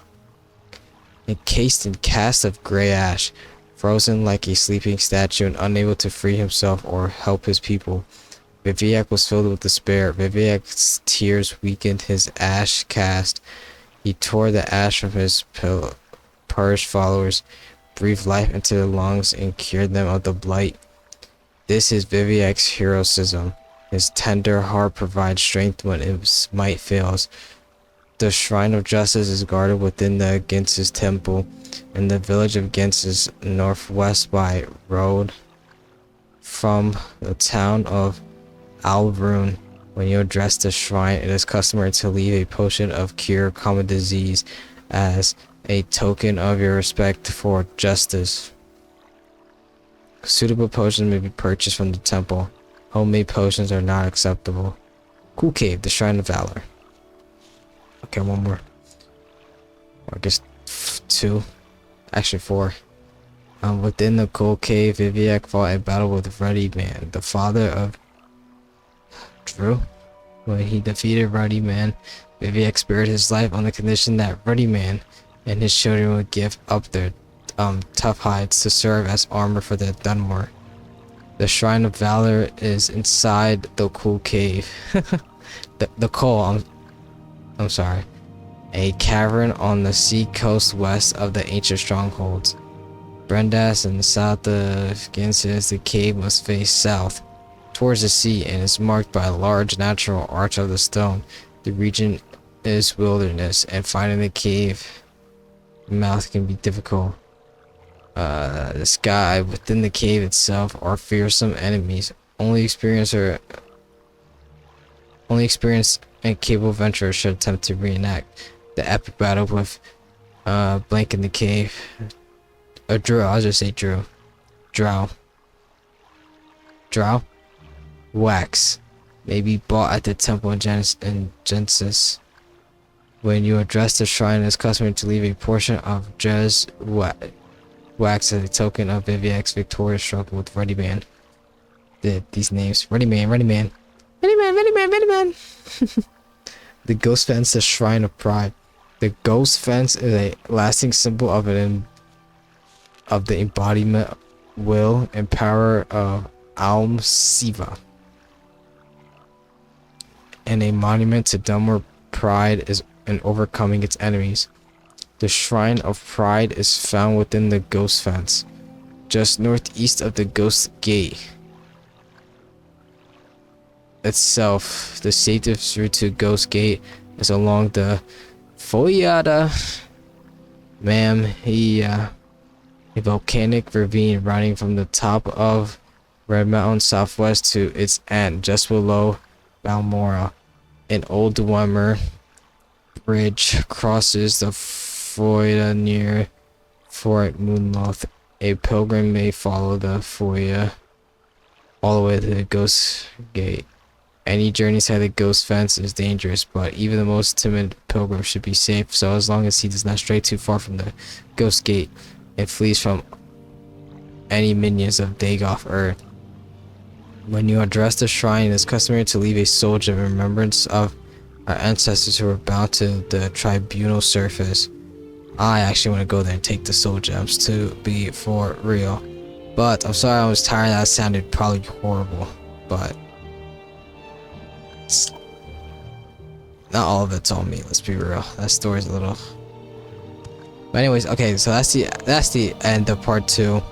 cast of grey ash, frozen like a sleeping statue and unable to free himself or help his people. Viviac was filled with despair. Viviac's tears weakened his ash cast. He tore the ash from his perished followers, breathed life into their lungs, and cured them of the blight. This is Viviac's heroism. His tender heart provides strength when its might fails. The Shrine of Justice is guarded within the Ginsis Temple in the village of Ginsis, northwest by road from the town of Albrun. When you address the shrine, it is customary to leave a potion of cure common disease as a token of your respect for justice. Suitable potions may be purchased from the temple. Homemade potions are not acceptable. Cool Cave, the Shrine of Valor. Okay, one more. Or I guess 2. Actually 4. Within the Cool Cave, Viviac fought a battle with Ruddy Man, the father of Drew. When he defeated Ruddy Man, Viviac spared his life on the condition that Ruddy Man and his children would give up their tough hides to serve as armor for the Dunmore. The Shrine of Valor is inside the Cool Cave. the Coal, I'm sorry. A cavern on the sea coast west of the ancient strongholds. Brendas in the south of Ginsis, the cave must face south towards the sea and is marked by a large natural arch of the stone. The region is wilderness, and finding the cave mouth can be difficult. The sky within the cave itself are fearsome enemies. Only experienced and capable adventurers should attempt to reenact the epic battle with Blank in the cave. Or Drow, I'll just say Drow. Drow. Wax may be bought at the temple in Genesis. When you address the shrine, it is customary to leave a portion of Jez wax as a token of Viviac's victorious struggle with Ruddy Man. These names. Ruddy Man. The Ghost Fence, the Shrine of Pride. The Ghost Fence is a lasting symbol of the embodiment, will, and power of Alm Siva, and a monument to Dunmore pride in overcoming its enemies. The Shrine of Pride is found within the Ghost Fence, just northeast of the Ghost Gate itself. The safest route to Ghost Gate is along the Foyada a volcanic ravine running from the top of Red Mountain southwest to its end just below Balmora. An old Dwemer bridge crosses the Foyada near Fort Moonloth. A pilgrim may follow the Foyada all the way to the Ghost Gate. Any journey inside the Ghost Fence is dangerous, but even the most timid pilgrim should be safe, so as long as he does not stray too far from the Ghost Gate and flees from any minions of Dagoth Earth. When you address the shrine, it is customary to leave a soldier in remembrance of our ancestors who were bound to the tribunal surface. I actually want to go there and take the soul gems to be for real. But I'm sorry I was tired. That sounded probably horrible, but not all of it's on me, let's be real. That story's a little, but anyways, okay, so that's the end of part 2.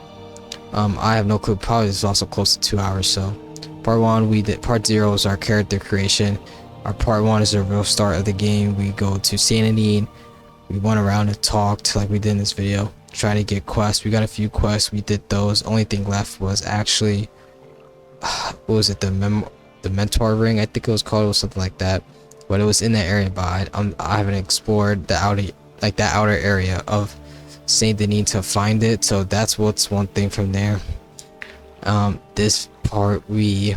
I have no clue, probably this is also close to 2 hours. So part 1 we did, part 0 is our character creation. Our part 1 is the real start of the game. We go to Sanity, we went around and talked like we did in this video. trying to get quests. We got a few quests. We did those. Only thing left was actually, what was it? The mentor ring, I think it was called, or something like that. But it was in that area. But I haven't explored the outer area of Saint Denis to find it. So that's what's one thing from there. This part we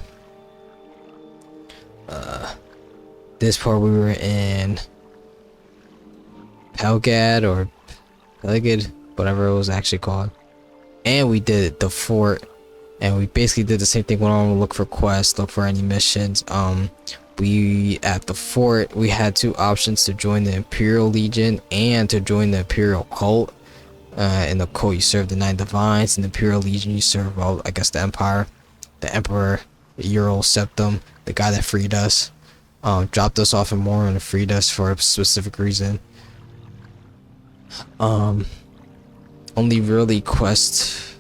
were in Pelagiad, whatever it was actually called, and we did the fort, and we basically did the same thing. Went on to look for quests, look for any missions. We at the fort we had two options: to join the Imperial Legion and to join the Imperial Cult. In the cult you serve the 9 divines, in the Imperial Legion you serve, well, I guess the Empire, the Emperor, the Ural Septum, the guy that freed us, dropped us off in Morrowind and freed us for a specific reason. Only really quest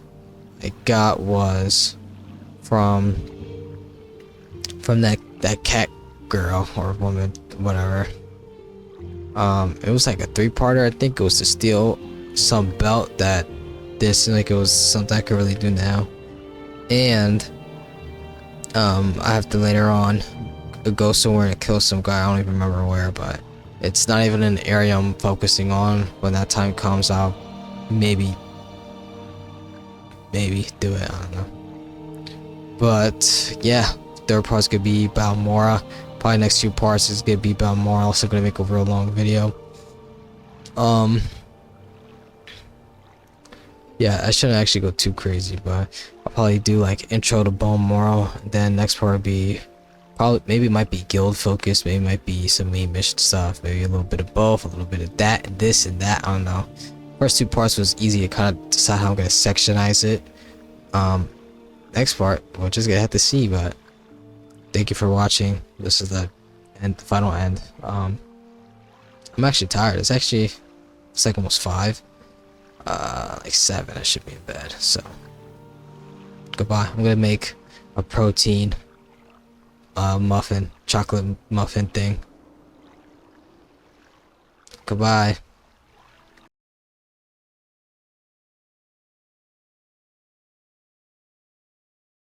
I got was from that cat girl or woman, whatever. It was like a 3-parter. I think it was to steal some belt that did seem like it was something I could really do now, and I have to later on go somewhere to kill some guy. I don't even remember where, but it's not even an area I'm focusing on. When that time comes, I'll maybe do it. I don't know. But yeah, third part's gonna be Balmora. Probably next 2 parts is gonna be Balmora. Also gonna make a real long video. Yeah, I shouldn't actually go too crazy, but I'll probably do like intro to Balmora. Then next part will be maybe it might be guild focused, maybe it might be some main mission stuff, maybe a little bit of both, a little bit of that, and this and that. I don't know. First 2 parts was easy to kind of decide how I'm gonna sectionize it. Next part we're just gonna have to see. But thank you for watching. This is the final end. I'm actually tired. It's like almost 5. Like 7 I should be in bed. So goodbye. I'm gonna make a protein muffin, chocolate muffin thing. Goodbye.